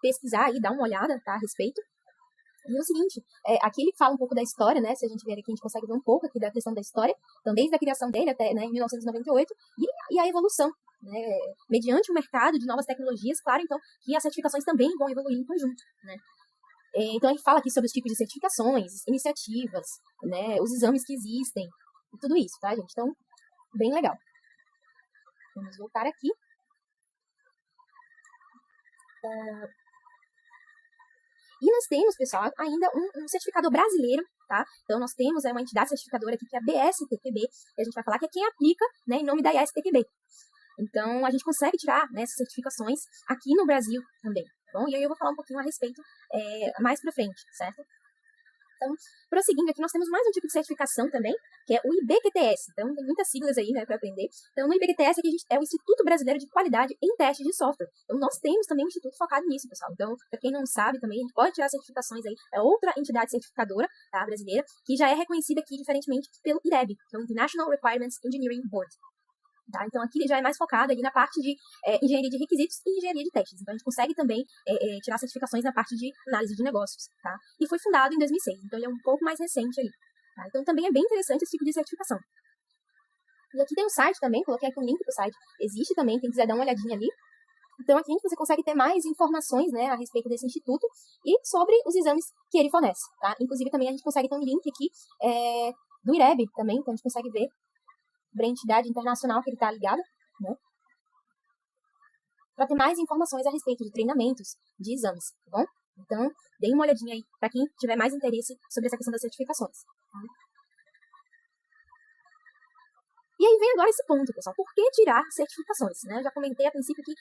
pesquisar e dar uma olhada, tá, a respeito. E é o seguinte, aqui ele fala um pouco da história, né? Se a gente ver aqui, a gente consegue ver um pouco aqui da questão da história. Então, desde a criação dele até, né, em 1998, e a evolução, né? Mediante o mercado de novas tecnologias, claro, então, que as certificações também vão evoluir em conjunto, né? Então, ele fala aqui sobre os tipos de certificações, iniciativas, né? Os exames que existem, e tudo isso, tá, gente? Então, bem legal. Vamos voltar aqui. E nós temos, pessoal, ainda um certificador brasileiro, tá? Então, nós temos uma entidade certificadora aqui, que é a BSTQB, que a gente vai falar que é quem aplica, né, em nome da ISTQB. Então, a gente consegue tirar, né, essas certificações aqui no Brasil também, tá bom? E aí eu vou falar um pouquinho a respeito mais pra frente, certo? Então, prosseguindo aqui, nós temos mais um tipo de certificação também, que é o IBQTS. Então, tem muitas siglas aí, né, para aprender. Então, no IBQTS aqui, é o Instituto Brasileiro de Qualidade em Testes de Software. Então, nós temos também um instituto focado nisso, pessoal. Então, para quem não sabe também, a gente pode tirar certificações aí. É outra entidade certificadora, tá, brasileira, que já é reconhecida aqui diferentemente pelo IREB, que é o International Requirements Engineering Board. Tá? Então, aqui ele já é mais focado ali na parte de engenharia de requisitos e engenharia de testes. Então, a gente consegue também tirar certificações na parte de análise de negócios. Tá? E foi fundado em 2006, então ele é um pouco mais recente ali. Tá? Então, também é bem interessante esse tipo de certificação. E aqui tem o site também, coloquei aqui um link pro site. Existe também, quem quiser dar uma olhadinha ali. Então, aqui você consegue ter mais informações, né, a respeito desse instituto e sobre os exames que ele fornece. Tá? Inclusive, também a gente consegue ter um link aqui do IREB também, então a gente consegue ver para a entidade internacional que ele está ligado, né? Para ter mais informações a respeito de treinamentos, de exames, tá bom? Então, deem uma olhadinha aí para quem tiver mais interesse sobre essa questão das certificações. Tá? E aí vem agora esse ponto, pessoal. Por que tirar certificações? Né? Eu já comentei a princípio que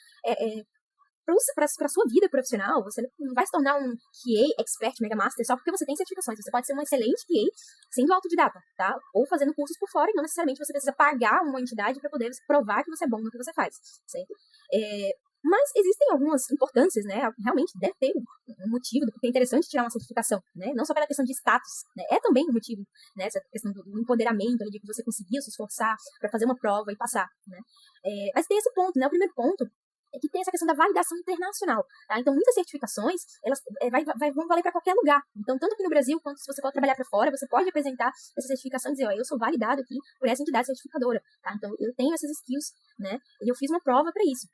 para a sua vida profissional, você não vai se tornar um QA Expert Mega Master só porque você tem certificações. Você pode ser um excelente QA sendo autodidata, tá? Ou fazendo cursos por fora e não necessariamente você precisa pagar uma entidade para poder provar que você é bom no que você faz, certo? Mas existem algumas importâncias, né? Realmente deve ter um motivo do que é interessante tirar uma certificação, né? Não só pela questão de status, né? É também um motivo, né? Essa questão do empoderamento, de que você conseguiu se esforçar para fazer uma prova e passar, né? Mas tem esse ponto, né? O primeiro ponto é que tem essa questão da validação internacional, tá? Então, muitas certificações, elas vão valer para qualquer lugar. Então, tanto aqui no Brasil, quanto se você for trabalhar para fora, você pode apresentar essa certificação e dizer, eu sou validado aqui por essa entidade certificadora, tá? Então, eu tenho essas skills, né? E eu fiz uma prova para isso.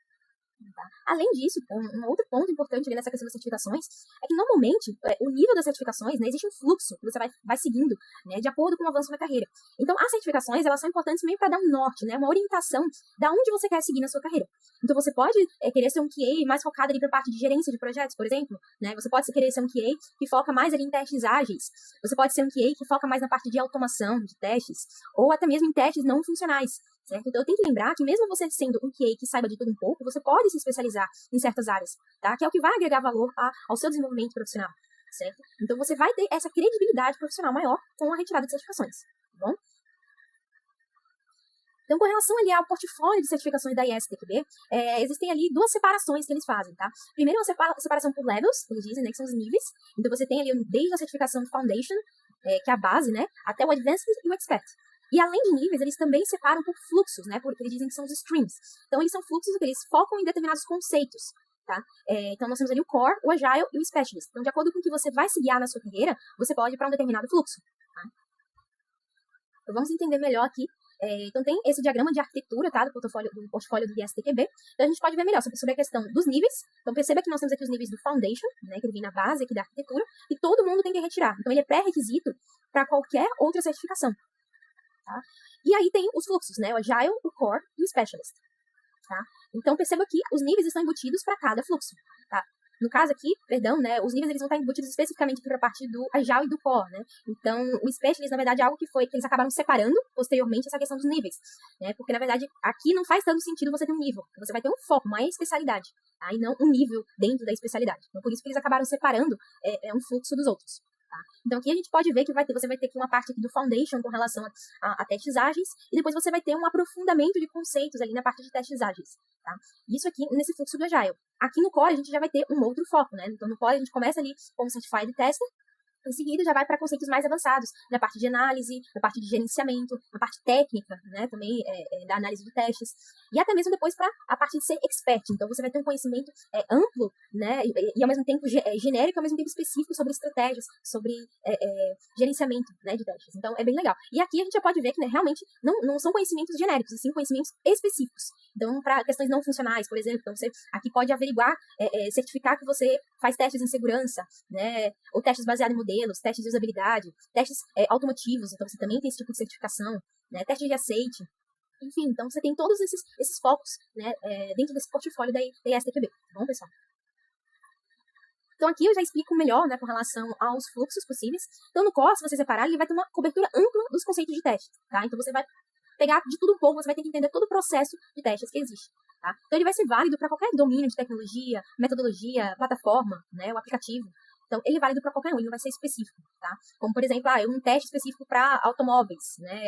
Tá? Além disso, um outro ponto importante ali nessa questão das certificações é que, normalmente, o nível das certificações, né, existe um fluxo que você vai seguindo, né, de acordo com o avanço da carreira. Então, as certificações, elas são importantes meio para dar um norte, né, uma orientação da onde você quer seguir na sua carreira. Então, você pode querer ser um QA mais focado ali para a parte de gerência de projetos, por exemplo, né, você pode querer ser um QA que foca mais ali em testes ágeis, você pode ser um QA que foca mais na parte de automação de testes, ou até mesmo em testes não funcionais. Certo? Então, eu tenho que lembrar que mesmo você sendo um QA que saiba de tudo um pouco, você pode se especializar em certas áreas, tá? Que é o que vai agregar valor ao seu desenvolvimento profissional, certo? Então, você vai ter essa credibilidade profissional maior com a retirada de certificações, tá bom? Então, com relação ali ao portfólio de certificações da ISTQB, existem ali duas separações que eles fazem, tá? Primeiro, uma separação por levels, eles dizem, né, que são os níveis. Então, você tem ali desde a certificação de Foundation, que é a base, né, até o Advanced e o Expert. E além de níveis, eles também separam por fluxos, né? Porque eles dizem que são os streams. Então, eles são fluxos que eles focam em determinados conceitos, tá? Então, nós temos ali o Core, o Agile e o Specialist. Então, de acordo com o que você vai se guiar na sua carreira, você pode ir para um determinado fluxo, tá? Então, vamos entender melhor aqui. Então, tem esse diagrama de arquitetura, tá? Do portfólio do ISTQB. Então, a gente pode ver melhor sobre a questão dos níveis. Então, perceba que nós temos aqui os níveis do Foundation, né? Que ele vem na base aqui da arquitetura. E todo mundo tem que retirar. Então, ele é pré-requisito para qualquer outra certificação. Tá? E aí tem os fluxos, né? O Agile, o Core e o Specialist. Tá? Então, perceba que os níveis estão embutidos para cada fluxo. Tá? No caso aqui, perdão, né? Os níveis eles vão estar embutidos especificamente para a parte do Agile e do Core, né? Então, o Specialist, na verdade, é algo que eles acabaram separando posteriormente essa questão dos níveis, né? Porque, na verdade, aqui não faz tanto sentido você ter um nível. Você vai ter um foco, uma especialidade, tá? E não um nível dentro da especialidade. Então, por isso que eles acabaram separando um fluxo dos outros. Tá? Então, aqui a gente pode ver que você vai ter aqui uma parte aqui do Foundation com relação a testes ágeis, e depois você vai ter um aprofundamento de conceitos ali na parte de testes ágeis. Tá? Isso aqui nesse fluxo do Agile. Aqui no Core a gente já vai ter um outro foco, né? Então, no Core a gente começa ali como Certified Tester, em seguida, já vai para conceitos mais avançados, na parte de análise, na parte de gerenciamento, na parte técnica, né, também da análise de testes, e até mesmo depois para a parte de ser expert. Então, você vai ter um conhecimento amplo, né, e ao mesmo tempo genérico, ao mesmo tempo específico sobre estratégias, sobre gerenciamento, né, de testes. Então, é bem legal. E aqui a gente já pode ver que, né, realmente não são conhecimentos genéricos, e sim conhecimentos específicos. Então, para questões não funcionais, por exemplo, então você aqui pode averiguar, certificar que você faz testes em segurança, né, ou testes baseados em modelos, testes de usabilidade, testes automotivos, então você também tem esse tipo de certificação, né, teste de aceite, enfim, então você tem todos esses focos, né, dentro desse portfólio da ISTQB, tá bom, pessoal? Então aqui eu já explico melhor, né, com relação aos fluxos possíveis. Então no Core, se você separar, ele vai ter uma cobertura ampla dos conceitos de teste, tá? Então você vai pegar de tudo um pouco, você vai ter que entender todo o processo de testes que existe, tá? Então ele vai ser válido para qualquer domínio de tecnologia, metodologia, plataforma, né, o aplicativo. Então, ele é válido para qualquer um, ele não vai ser específico, tá? Como, por exemplo, um teste específico para automóveis, né?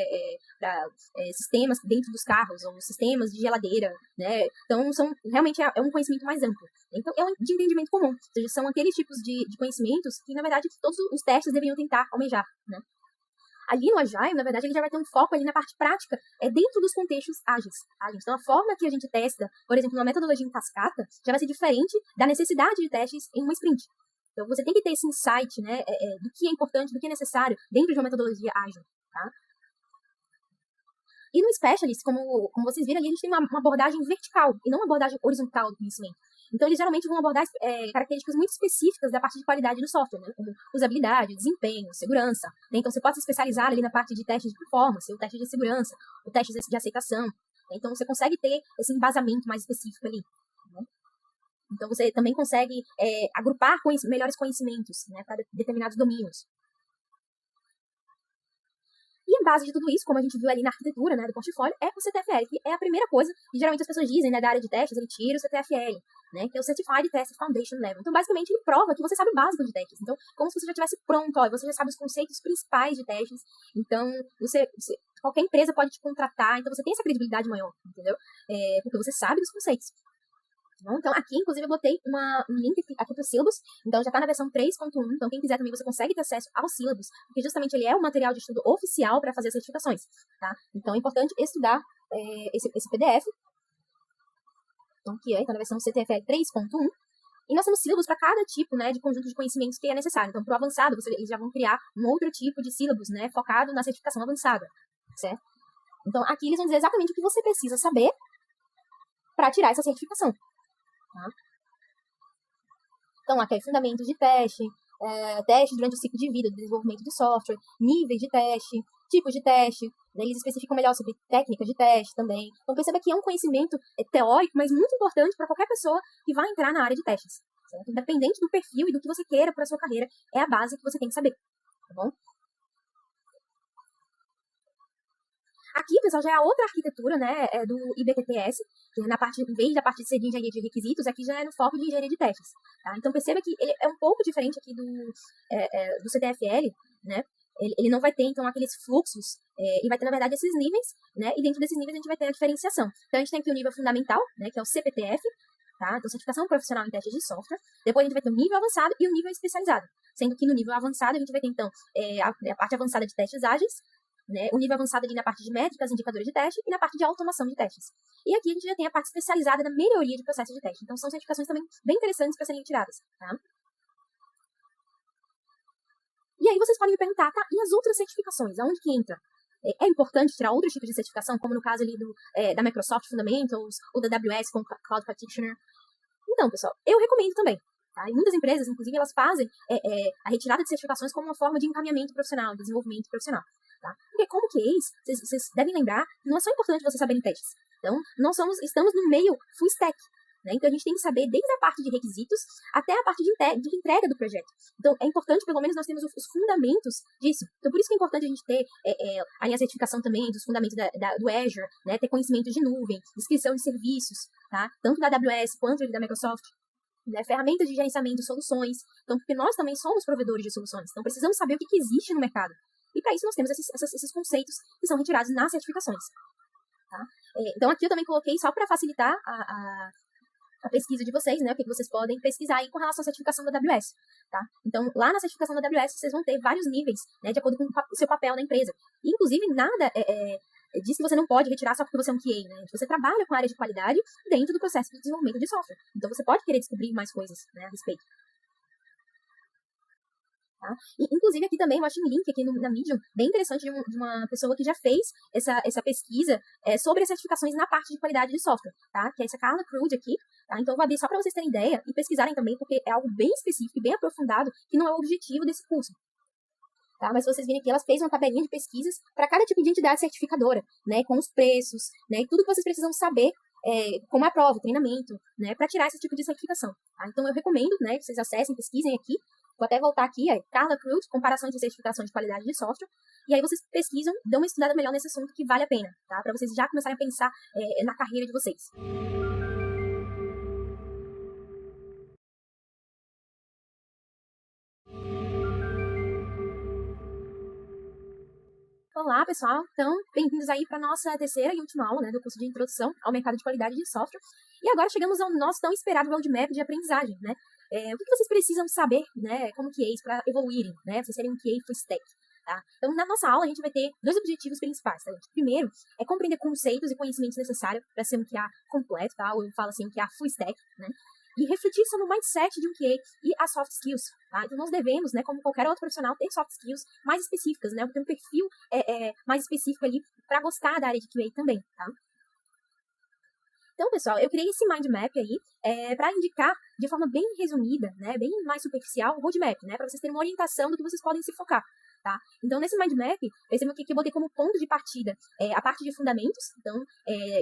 Para sistemas dentro dos carros, ou sistemas de geladeira, né? Então, realmente é um conhecimento mais amplo. Então, é um de entendimento comum. Ou seja, são aqueles tipos de conhecimentos que, na verdade, todos os testes deveriam tentar almejar, né? Ali no Agile, na verdade, ele já vai ter um foco ali na parte prática, dentro dos contextos ágeis. Tá? Então, a forma que a gente testa, por exemplo, uma metodologia em cascata, já vai ser diferente da necessidade de testes em uma sprint. Então, você tem que ter esse insight, né, do que é importante, do que é necessário dentro de uma metodologia ágil, tá? E no Specialist, como vocês viram ali, a gente tem uma abordagem vertical e não uma abordagem horizontal do conhecimento. Então, eles geralmente vão abordar características muito específicas da parte de qualidade do software, né, como usabilidade, desempenho, segurança. Né? Então, você pode se especializar ali na parte de testes de performance, o teste de segurança, o teste de aceitação. Então, você consegue ter esse embasamento mais específico ali. Né? Então, você também consegue agrupar melhores conhecimentos, né, para determinados domínios. E a base de tudo isso, como a gente viu ali na arquitetura, né, do portfólio, é o CTFL, que é a primeira coisa que geralmente as pessoas dizem, né, da área de testes, ele tira o CTFL, né, que é o Certified Test Foundation Level. Então, basicamente, ele prova que você sabe o básico de testes. Então, como se você já tivesse pronto, você já sabe os conceitos principais de testes. Então, qualquer empresa pode te contratar, então você tem essa credibilidade maior, entendeu? Porque você sabe dos conceitos. Então, aqui, inclusive, eu botei um link aqui para o syllabus. Então, já está na versão 3.1. Então, quem quiser também, você consegue ter acesso ao syllabus, porque justamente ele é o material de estudo oficial para fazer as certificações, tá? Então, é importante estudar esse PDF. Então, aqui então, na versão CTFL 3.1. E nós temos sílabus para cada tipo, né, de conjunto de conhecimentos que é necessário. Então, para o avançado, eles já vão criar um outro tipo de sílabus, né, focado na certificação avançada, certo? Então, aqui eles vão dizer exatamente o que você precisa saber para tirar essa certificação. tá? Então, aqui é fundamentos de teste, teste durante o ciclo de vida do desenvolvimento de software, níveis de teste, tipos de teste, né? Eles especificam melhor sobre técnicas de teste também. Então, perceba que é um conhecimento teórico, mas muito importante para qualquer pessoa que vai entrar na área de testes. Certo? Independente do perfil e do que você queira para a sua carreira, é a base que você tem que saber, tá bom? Aqui, pessoal, já é a outra arquitetura, né, do IBTTS, que na parte, em vez da parte de ser de engenharia de requisitos, aqui já é no foco de engenharia de testes, tá? Então, perceba que ele é um pouco diferente aqui do CTFL, né? Ele não vai ter, então, aqueles fluxos, e vai ter, na verdade, esses níveis, né? E dentro desses níveis a gente vai ter a diferenciação. Então, a gente tem aqui o nível fundamental, né, que é o CPTF, tá? Então, certificação profissional em testes de software. Depois a gente vai ter o nível avançado e o nível especializado. Sendo que no nível avançado a gente vai ter, então, a parte avançada de testes ágeis, né, o nível avançado ali na parte de métricas, indicadores de teste e na parte de automação de testes. E aqui a gente já tem a parte especializada na melhoria de processos de teste. Então, são certificações também bem interessantes para serem tiradas, tá? E aí vocês podem me perguntar, tá, e as outras certificações, aonde que entra? É importante tirar outros tipos de certificação, como no caso ali da Microsoft Fundamentals, ou da AWS com Cloud Practitioner? Então, pessoal, eu recomendo também. Tá? E muitas empresas, inclusive, elas fazem a retirada de certificações como uma forma de encaminhamento profissional, de desenvolvimento profissional. Tá? Porque como QAs, vocês devem lembrar que não é só importante você saber em testes. Então, estamos no meio full stack. Né? Então, a gente tem que saber desde a parte de requisitos até a parte de entrega do projeto. Então, é importante, pelo menos, nós temos os fundamentos disso. Então, por isso que é importante a gente ter aí a certificação também dos fundamentos do Azure, né? Ter conhecimento de nuvem, descrição de serviços, tá? Tanto da AWS quanto da Microsoft. Né, ferramentas de gerenciamento de soluções. Então, porque nós também somos provedores de soluções. Então, precisamos saber o que existe no mercado. E para isso nós temos esses conceitos que são retirados nas certificações. Tá? Então, aqui eu também coloquei só para facilitar a pesquisa de vocês, né? O que vocês podem pesquisar aí com relação à certificação da AWS. Tá? Então, lá na certificação da AWS, vocês vão ter vários níveis, né, de acordo com o seu papel na empresa. E, inclusive, nada diz que você não pode retirar só porque você é um QA, né? Você trabalha com a área de qualidade dentro do processo de desenvolvimento de software. Então, você pode querer descobrir mais coisas, né, a respeito. Tá? E, inclusive, aqui também eu acho um link aqui na Medium bem interessante de uma pessoa que já fez essa pesquisa sobre as certificações na parte de qualidade de software, tá? Que é essa Carla Crude aqui. Tá? Então, eu vou abrir só para vocês terem ideia e pesquisarem também, porque é algo bem específico e bem aprofundado, que não é o objetivo desse curso. Tá? Mas se vocês virem aqui, elas fez uma tabelinha de pesquisas para cada tipo de entidade certificadora, né? Com os preços, né? E tudo que vocês precisam saber, como a prova, o treinamento, né? Para tirar esse tipo de certificação. Tá? Então, eu recomendo, né? Que vocês acessem, pesquisem aqui. Vou até voltar aqui, Carla Cruz, comparação de certificação de qualidade de software. E aí vocês pesquisam, dão uma estudada melhor nesse assunto que vale a pena, tá? Para vocês já começarem a pensar na carreira de vocês. Olá, pessoal. Então, bem-vindos aí para a nossa terceira e última aula, né, do curso de Introdução ao Mercado de Qualidade de Software. E agora chegamos ao nosso tão esperado roadmap de aprendizagem, né? O que vocês precisam saber, né, como QAs para evoluírem, né? Vocês serem um QA full stack, tá? Então, na nossa aula, a gente vai ter dois objetivos principais, tá, gente? Primeiro, é compreender conceitos e conhecimentos necessários para ser um QA completo, tá? Ou eu falo assim, um QA full stack, né? E refletir sobre o mindset de um QA e as soft skills, tá? Então, nós devemos, né, como qualquer outro profissional, ter soft skills mais específicas, né? Ter um perfil mais específico ali para gostar da área de QA também, tá? Então, pessoal, eu criei esse mind map aí para indicar de forma bem resumida, né, bem mais superficial, o roadmap, né, para vocês terem uma orientação do que vocês podem se focar, tá? Então, nesse mind map, percebam que eu botei como ponto de partida a parte de fundamentos. Então,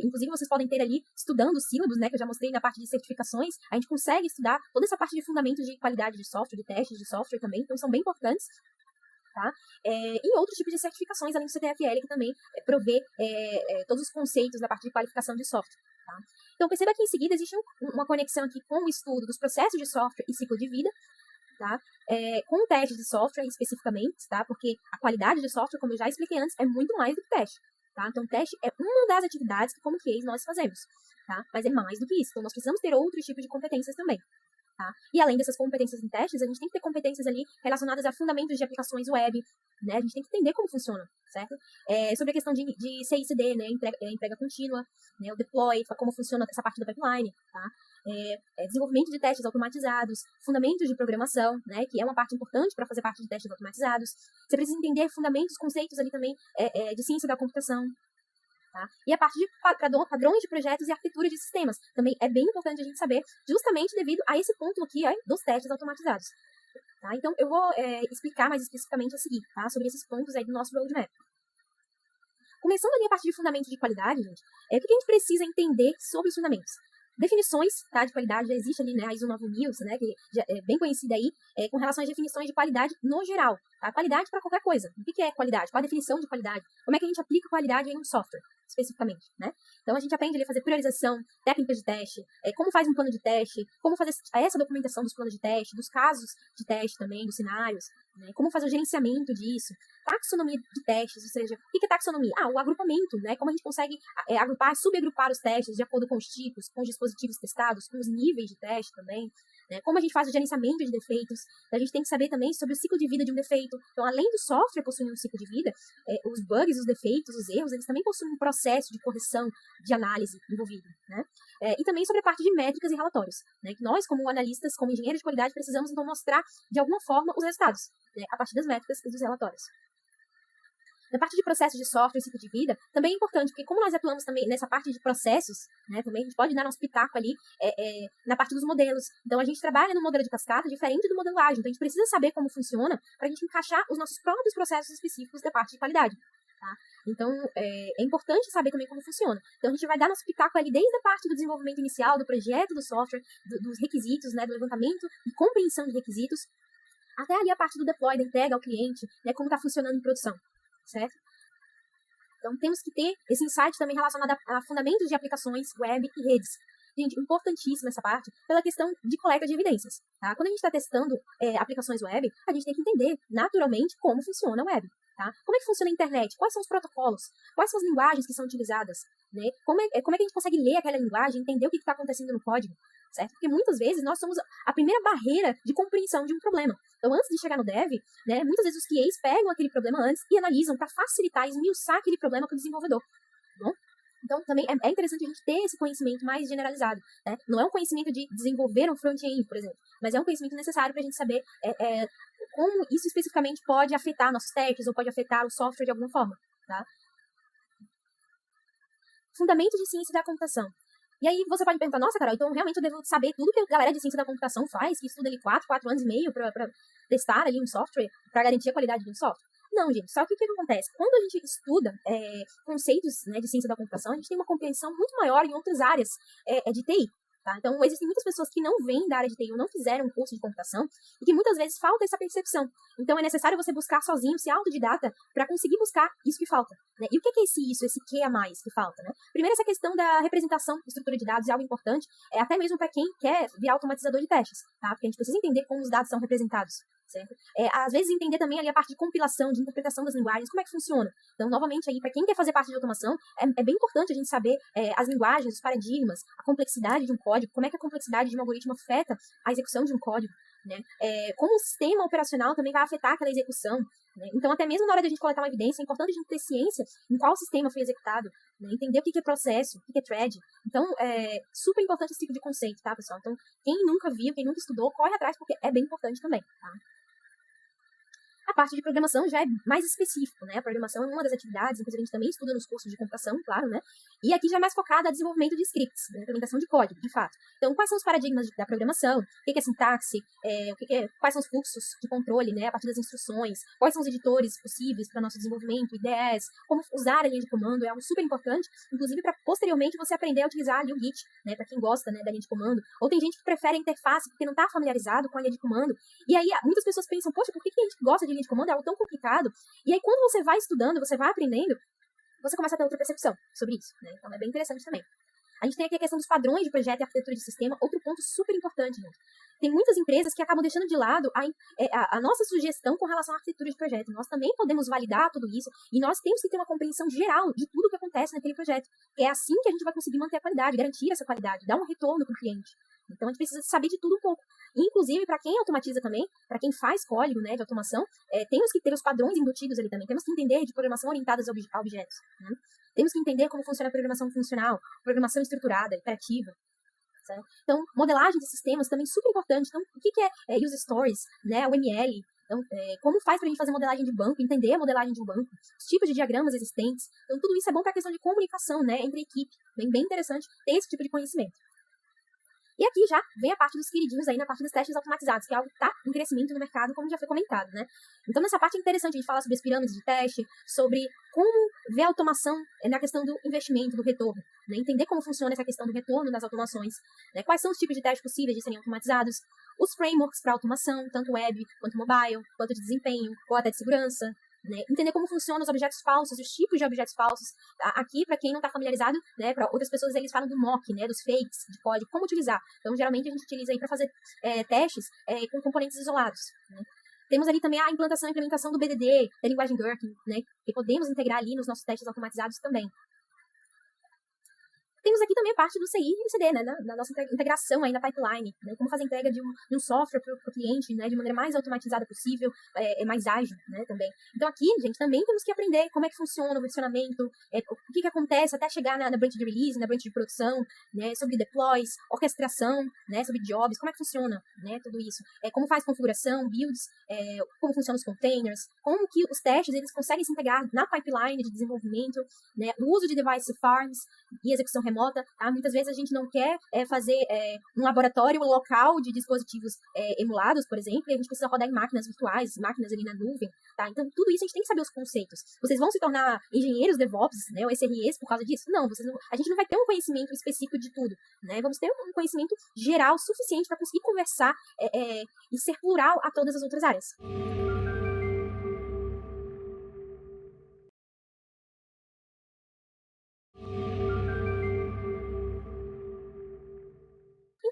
inclusive, vocês podem ter ali, estudando os sílabos, né, que eu já mostrei na parte de certificações, a gente consegue estudar toda essa parte de fundamentos de qualidade de software, de testes de software também, então são bem importantes. Tá? E outros tipos de certificações, além do CTFL, que também provê todos os conceitos da parte de qualificação de software. Tá? Então, perceba que em seguida existe uma conexão aqui com o estudo dos processos de software e ciclo de vida, tá? Com o teste de software especificamente, tá? Porque a qualidade de software, como eu já expliquei antes, é muito mais do que teste. Tá? Então, o teste é uma das atividades que, como QAs, nós fazemos. Tá? Mas é mais do que isso. Então, nós precisamos ter outros tipos de competências também. Tá? E além dessas competências em testes, a gente tem que ter competências ali relacionadas a fundamentos de aplicações web, né? A gente tem que entender como funciona, certo? Sobre a questão de CI/CD, né? Entrega contínua, né? O deploy, como funciona essa parte da pipeline, tá? Desenvolvimento de testes automatizados, fundamentos de programação, né? Que é uma parte importante para fazer parte de testes automatizados. Você precisa entender fundamentos, conceitos ali também de ciência da computação. Tá? E a parte de padrões de projetos e arquitetura de sistemas. Também é bem importante a gente saber, justamente devido a esse ponto aqui dos testes automatizados. Tá? Então, eu vou explicar mais especificamente a seguir, tá? Sobre esses pontos aí do nosso roadmap. Começando ali a parte de fundamentos de qualidade, gente, o que a gente precisa entender sobre os fundamentos? Definições, tá, de qualidade, já existe ali, né, a ISO 9000, né, que já é bem conhecida aí, com relação às definições de qualidade no geral. Tá? Qualidade para qualquer coisa. O que é qualidade? Qual a definição de qualidade? Como é que a gente aplica qualidade em um software, especificamente, né? Então, a gente aprende ali a fazer priorização, técnicas de teste, como faz um plano de teste, como fazer essa documentação dos planos de teste, dos casos de teste também, dos cenários, né? Como fazer o gerenciamento disso, taxonomia de testes, ou seja, o que é taxonomia? O agrupamento, né? Como a gente consegue agrupar, subagrupar os testes de acordo com os tipos, com os dispositivos testados, com os níveis de teste também, né? Como a gente faz o gerenciamento de defeitos. A gente tem que saber também sobre o ciclo de vida de um defeito. Então, além do software possuir um ciclo de vida, os bugs, os defeitos, os erros, eles também possuem um processo de correção, de análise envolvido, né? E também sobre a parte de métricas e relatórios, né? Que nós, como analistas, como engenheiros de qualidade, precisamos, então, mostrar, de alguma forma, os resultados, né? A partir das métricas e dos relatórios. Na parte de processos de software e ciclo de vida, também é importante, porque como nós atuamos também nessa parte de processos, né, também a gente pode dar nosso pitaco ali na parte dos modelos. Então, a gente trabalha no modelo de cascata diferente do modelo ágil. Então, a gente precisa saber como funciona para a gente encaixar os nossos próprios processos específicos da parte de qualidade. Tá? Então, é importante saber também como funciona. Então, a gente vai dar nosso pitaco ali desde a parte do desenvolvimento inicial, do projeto do software, dos requisitos, né, do levantamento e compreensão de requisitos, até ali a parte do deploy, da entrega ao cliente, né, como está funcionando em produção. Certo? Então, temos que ter esse insight também relacionado a fundamentos de aplicações, web e redes. Gente, importantíssima essa parte, pela questão de coleta de evidências. Tá? Quando a gente está testando aplicações web, a gente tem que entender, naturalmente, como funciona a web. Tá? Como é que funciona a internet? Quais são os protocolos? Quais são as linguagens que são utilizadas? Né? Como é que a gente consegue ler aquela linguagem, entender o que está acontecendo no código? Certo? Porque muitas vezes nós somos a primeira barreira de compreensão de um problema. Então, antes de chegar no dev, né, muitas vezes os QAs pegam aquele problema antes e analisam para facilitar e esmiuçar aquele problema para o desenvolvedor. Tá bom? Então, também é interessante a gente ter esse conhecimento mais generalizado. Né? Não é um conhecimento de desenvolver um front-end, por exemplo, mas é um conhecimento necessário para a gente saber como isso especificamente pode afetar nossos testes ou pode afetar o software de alguma forma. Tá? Fundamentos de ciência da computação. E aí você pode perguntar, nossa, Carol, então realmente eu devo saber tudo que a galera de ciência da computação faz, que estuda ali 4 anos e meio para testar ali um software, para garantir a qualidade de um software? Não, gente, só que o que acontece? Quando a gente estuda conceitos, né, de ciência da computação, a gente tem uma compreensão muito maior em outras áreas de TI. Tá? Então, existem muitas pessoas que não vêm da área de TI ou não fizeram um curso de computação e que muitas vezes falta essa percepção. Então, é necessário você buscar sozinho, ser autodidata, para conseguir buscar isso que falta. Né? E o que é esse que a mais que falta? Né? Primeiro, essa questão da representação de estrutura de dados é algo importante, até mesmo para quem quer virar automatizador de testes, tá? Porque a gente precisa entender como os dados são representados. Certo? Às vezes entender também ali a parte de compilação, de interpretação das linguagens, como é que funciona. Então, novamente, aí para quem quer fazer parte de automação, é bem importante a gente saber as linguagens, os paradigmas, a complexidade de um código, como é que a complexidade de um algoritmo afeta a execução de um código, né? Como o sistema operacional também vai afetar aquela execução. Né? Então, até mesmo na hora de a gente coletar uma evidência, é importante a gente ter ciência em qual sistema foi executado, né? Entender o que é processo, o que é thread. Então, é super importante esse tipo de conceito, tá, pessoal? Então, quem nunca viu, quem nunca estudou, corre atrás, porque é bem importante também, tá? A parte de programação já é mais específico, né? A programação é uma das atividades, inclusive a gente também estuda nos cursos de computação, claro, né? E aqui já é mais focada a desenvolvimento de scripts, né? Implementação de código, de fato. Então, quais são os paradigmas da programação? O que é sintaxe? Quais são os fluxos de controle, né? A partir das instruções? Quais são os editores possíveis para nosso desenvolvimento? IDEs? Como usar a linha de comando? É algo super importante, inclusive para posteriormente você aprender a utilizar ali o Git, né? Para quem gosta, né, da linha de comando. Ou tem gente que prefere a interface porque não está familiarizado com a linha de comando. E aí, muitas pessoas pensam, poxa, por que a gente gosta de linha de comando? É algo tão complicado. E aí, quando você vai estudando, você vai aprendendo, você começa a ter outra percepção sobre isso, né? Então, é bem interessante também. A gente tem aqui a questão dos padrões de projeto e arquitetura de sistema, outro ponto super importante, gente. Tem muitas empresas que acabam deixando de lado a nossa sugestão com relação à arquitetura de projeto. Nós também podemos validar tudo isso e nós temos que ter uma compreensão geral de tudo o que acontece naquele projeto. É assim que a gente vai conseguir manter a qualidade, garantir essa qualidade, dar um retorno para o cliente. Então, a gente precisa saber de tudo um pouco. Inclusive, para quem automatiza também, para quem faz código, né, de automação, temos que ter os padrões embutidos ali também. Temos que entender de programação orientada a objetos. Né? Temos que entender como funciona a programação funcional, programação estruturada, iterativa. Certo? Então, modelagem de sistemas também super importante. Então, o que é user stories, né, o ML, Então, como faz para a gente fazer modelagem de banco, entender a modelagem de um banco, os tipos de diagramas existentes. Então, tudo isso é bom para a questão de comunicação, né, entre a equipe. Bem interessante ter esse tipo de conhecimento. E aqui já vem a parte dos queridinhos aí na parte dos testes automatizados, que é algo que está em crescimento no mercado, como já foi comentado, né? Então, nessa parte é interessante a gente falar sobre as pirâmides de teste, sobre como ver a automação na questão do investimento, do retorno, né? Entender como funciona essa questão do retorno das automações, né? Quais são os tipos de testes possíveis de serem automatizados, os frameworks para automação, tanto web, quanto mobile, quanto de desempenho, ou até de segurança, né? Entender como funcionam os objetos falsos, os tipos de objetos falsos. Aqui, para quem não está familiarizado, né, para outras pessoas, eles falam do mock, né, dos fakes de código, como utilizar. Então, geralmente, a gente utiliza aí para fazer testes com componentes isolados, né? Temos ali também a implantação e implementação do BDD, da linguagem Gherkin, né, que podemos integrar ali nos nossos testes automatizados também. Temos aqui também a parte do CI e do CD, né, da nossa integração aí na pipeline, né, como fazer a entrega de um software para o cliente, né, de maneira mais automatizada possível, mais ágil, né, também. Então aqui, gente, também temos que aprender como é que funciona o versionamento, o que acontece até chegar na branch de release, na branch de produção, né, sobre deploys, orquestração, né, sobre jobs, como é que funciona, né, tudo isso. Como faz configuração, builds, como funcionam os containers, como que os testes eles conseguem se integrar na pipeline de desenvolvimento, né, o uso de device farms e execução remota. Tá? Muitas vezes a gente não quer fazer um laboratório local de dispositivos emulados, por exemplo, e a gente precisa rodar em máquinas virtuais, máquinas ali na nuvem. Tá? Então, tudo isso a gente tem que saber os conceitos. Vocês vão se tornar engenheiros DevOps, né, ou SREs por causa disso? Não, a gente não vai ter um conhecimento específico de tudo. Né? Vamos ter um conhecimento geral suficiente para conseguir conversar e ser plural a todas as outras áreas.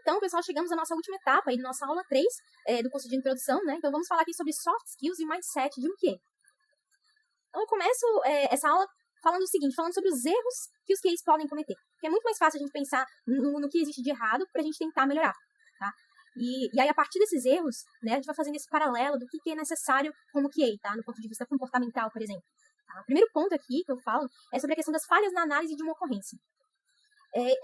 Então, pessoal, chegamos à nossa última etapa aí, da nossa aula 3 do curso de introdução, né? Então, vamos falar aqui sobre soft skills e mindset de um QA. Então, eu começo essa aula falando o seguinte, falando sobre os erros que os QAs podem cometer. Porque é muito mais fácil a gente pensar no que existe de errado para a gente tentar melhorar, tá? E aí, a partir desses erros, né, a gente vai fazendo esse paralelo do que é necessário como QA, tá? No ponto de vista comportamental, por exemplo. Tá? O primeiro ponto aqui que eu falo é sobre a questão das falhas na análise de uma ocorrência.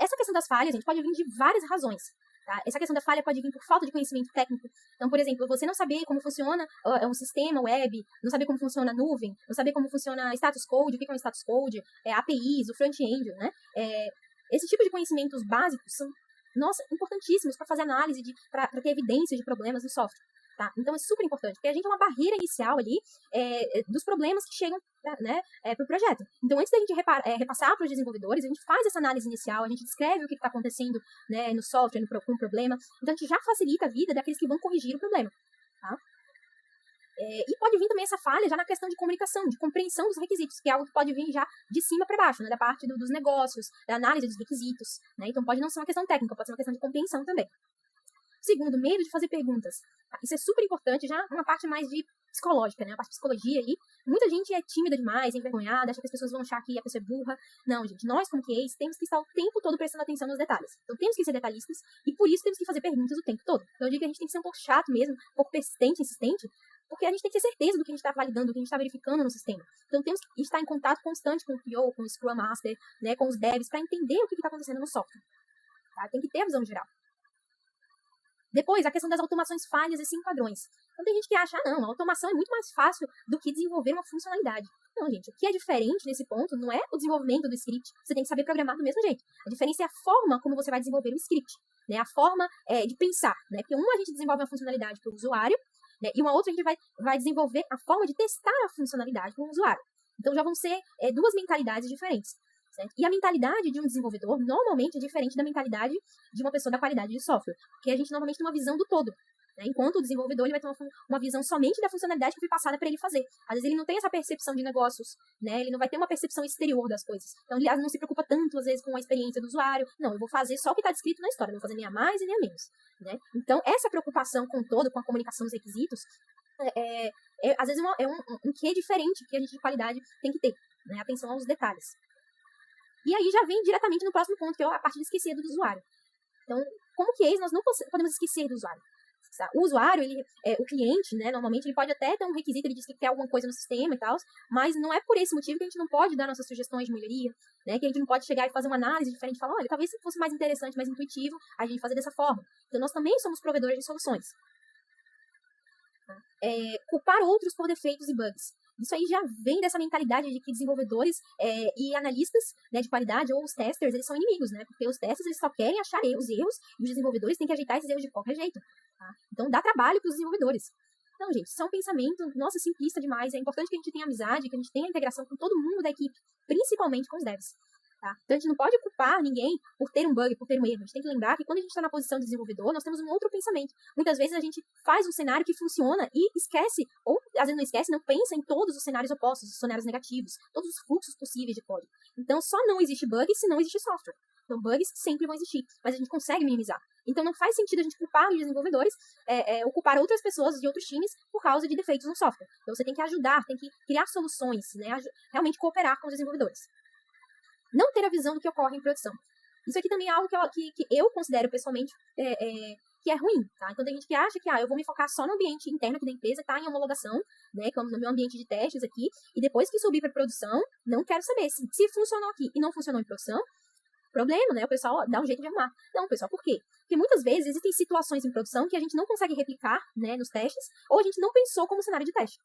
Essa questão das falhas, gente, pode vir de várias razões. Tá? Essa questão da falha pode vir por falta de conhecimento técnico. Então, por exemplo, você não saber como funciona um sistema web, não saber como funciona a nuvem, não saber como funciona status code, o que é um status code, APIs, o front-end, né? Esse tipo de conhecimentos básicos são, nossa, importantíssimos para fazer análise, para ter evidência de problemas no software. Tá? Então, é super importante, porque a gente é uma barreira inicial ali dos problemas que chegam, né, para o projeto. Então, antes da gente repassar para os desenvolvedores, a gente faz essa análise inicial, a gente descreve o que está acontecendo, né, no software, com o problema. Então, a gente já facilita a vida daqueles que vão corrigir o problema. Tá? E pode vir também essa falha já na questão de comunicação, de compreensão dos requisitos, que é algo que pode vir já de cima para baixo, né, da parte dos negócios, da análise dos requisitos. Né? Então, pode não ser uma questão técnica, pode ser uma questão de compreensão também. Segundo, medo de fazer perguntas. Isso é super importante, já uma parte mais de psicológica, né? A parte de psicologia ali. Muita gente é tímida demais, envergonhada, acha que as pessoas vão achar que a pessoa é burra. Não, gente, nós como QAs temos que estar o tempo todo prestando atenção nos detalhes. Então temos que ser detalhistas e por isso temos que fazer perguntas o tempo todo. Então eu digo que a gente tem que ser um pouco chato mesmo, um pouco persistente, insistente, porque a gente tem que ter certeza do que a gente está validando, do que a gente está verificando no sistema. Então temos que estar em contato constante com o PO, com o Scrum Master, né, com os devs, para entender o que está acontecendo no software. Tá? Tem que ter a visão geral. Depois, a questão das automações falhas e sem padrões. Então tem gente que acha, não, a automação é muito mais fácil do que desenvolver uma funcionalidade. Não, gente, o que é diferente nesse ponto não é o desenvolvimento do script. Você tem que saber programar do mesmo jeito. A diferença é a forma como você vai desenvolver o script, né? A forma de pensar, né? Porque uma a gente desenvolve uma funcionalidade para o usuário, né? E uma outra a gente vai desenvolver a forma de testar a funcionalidade para o usuário. Então já vão ser duas mentalidades diferentes. Certo? E a mentalidade de um desenvolvedor normalmente é diferente da mentalidade de uma pessoa da qualidade de software, porque a gente normalmente tem uma visão do todo. Né? Enquanto o desenvolvedor ele vai ter uma visão somente da funcionalidade que foi passada para ele fazer. Às vezes ele não tem essa percepção de negócios, né? Ele não vai ter uma percepção exterior das coisas. Então ele não se preocupa tanto, às vezes, com a experiência do usuário. Não, eu vou fazer só o que está descrito na história, não vou fazer nem a mais e nem a menos. Né? Então essa preocupação com o todo, com a comunicação dos requisitos, às vezes um quê diferente que a gente de qualidade tem que ter. Né? Atenção aos detalhes. E aí já vem diretamente no próximo ponto, que é a parte de esquecer do usuário. Então, como QAs, nós não podemos esquecer do usuário. O usuário, o cliente, né, normalmente, ele pode até ter um requisito, ele diz que quer alguma coisa no sistema e tal, mas não é por esse motivo que a gente não pode dar nossas sugestões de melhoria, né, que a gente não pode chegar e fazer uma análise diferente e falar, olha, talvez fosse mais interessante, mais intuitivo, a gente fazer dessa forma. Então, nós também somos provedores de soluções. Tá? Culpar outros por defeitos e bugs. Isso aí já vem dessa mentalidade de que desenvolvedores e analistas, né, de qualidade, ou os testers, eles são inimigos, né? Porque os testers, eles só querem achar os erros, e os desenvolvedores têm que ajeitar esses erros de qualquer jeito. Tá? Então, dá trabalho para os desenvolvedores. Então, gente, isso é um pensamento, nossa, simplista demais. É importante que a gente tenha amizade, que a gente tenha integração com todo mundo da equipe, principalmente com os devs. Tá? Então, a gente não pode culpar ninguém por ter um bug, por ter um erro. A gente tem que lembrar que quando a gente está na posição de desenvolvedor, nós temos um outro pensamento. Muitas vezes a gente faz um cenário que funciona e esquece, ou às vezes não esquece, não pensa em todos os cenários opostos, os cenários negativos, todos os fluxos possíveis de código. Então, só não existe bug se não existe software. Então, bugs sempre vão existir, mas a gente consegue minimizar. Então, não faz sentido a gente culpar os desenvolvedores ou culpar outras pessoas de outros times por causa de defeitos no software. Então, você tem que ajudar, tem que criar soluções, né? Realmente cooperar com os desenvolvedores. Não ter a visão do que ocorre em produção. Isso aqui também é algo que eu considero pessoalmente que é ruim, tá? Então tem gente que acha que eu vou me focar só no ambiente interno aqui da empresa, tá? Em homologação, né? Como no meu ambiente de testes aqui, e depois que subir para produção, não quero saber se funcionou aqui e não funcionou em produção, problema, né? O pessoal dá um jeito de arrumar. Não, pessoal, por quê? Porque muitas vezes existem situações em produção que a gente não consegue replicar, né, nos testes, ou a gente não pensou como cenário de teste.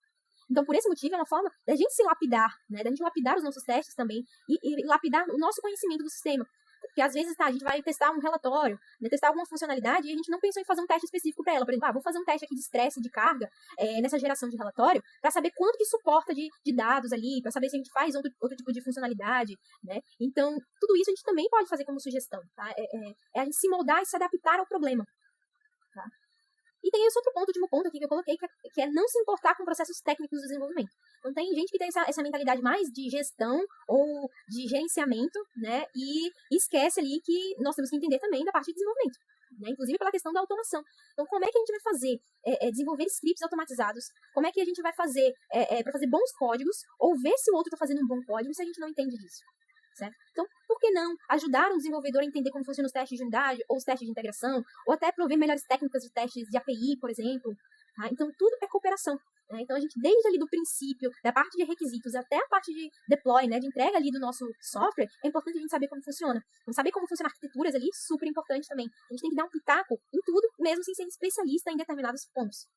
Então, por esse motivo, é uma forma da gente se lapidar, né? Da gente lapidar os nossos testes também e lapidar o nosso conhecimento do sistema. Porque, às vezes, a gente vai testar um relatório, né, testar alguma funcionalidade e a gente não pensou em fazer um teste específico para ela. Por exemplo, vou fazer um teste aqui de estresse, de carga, nessa geração de relatório, para saber quanto que suporta de dados ali, para saber se a gente faz outro tipo de funcionalidade, né? Então, tudo isso a gente também pode fazer como sugestão, tá? A gente se moldar e se adaptar ao problema, tá? E tem esse outro ponto, último ponto aqui que eu coloquei, que é não se importar com processos técnicos do desenvolvimento. Então, tem gente que tem essa mentalidade mais de gestão ou de gerenciamento, né? E esquece ali que nós temos que entender também da parte de desenvolvimento, né? Inclusive pela questão da automação. Então, como é que a gente vai fazer desenvolver scripts automatizados? Como é que a gente vai fazer para fazer bons códigos? Ou ver se o outro está fazendo um bom código se a gente não entende disso? Certo? Então, por que não ajudar um desenvolvedor a entender como funcionam os testes de unidade ou os testes de integração, ou até prover melhores técnicas de testes de API, por exemplo? Tá? Então, tudo é cooperação. Né? Então, a gente, desde ali do princípio, da parte de requisitos até a parte de deploy, né, de entrega ali do nosso software, é importante a gente saber como funciona. Então, saber como funcionam arquiteturas ali, super importante também. A gente tem que dar um pitaco em tudo, mesmo sem ser especialista em determinados pontos.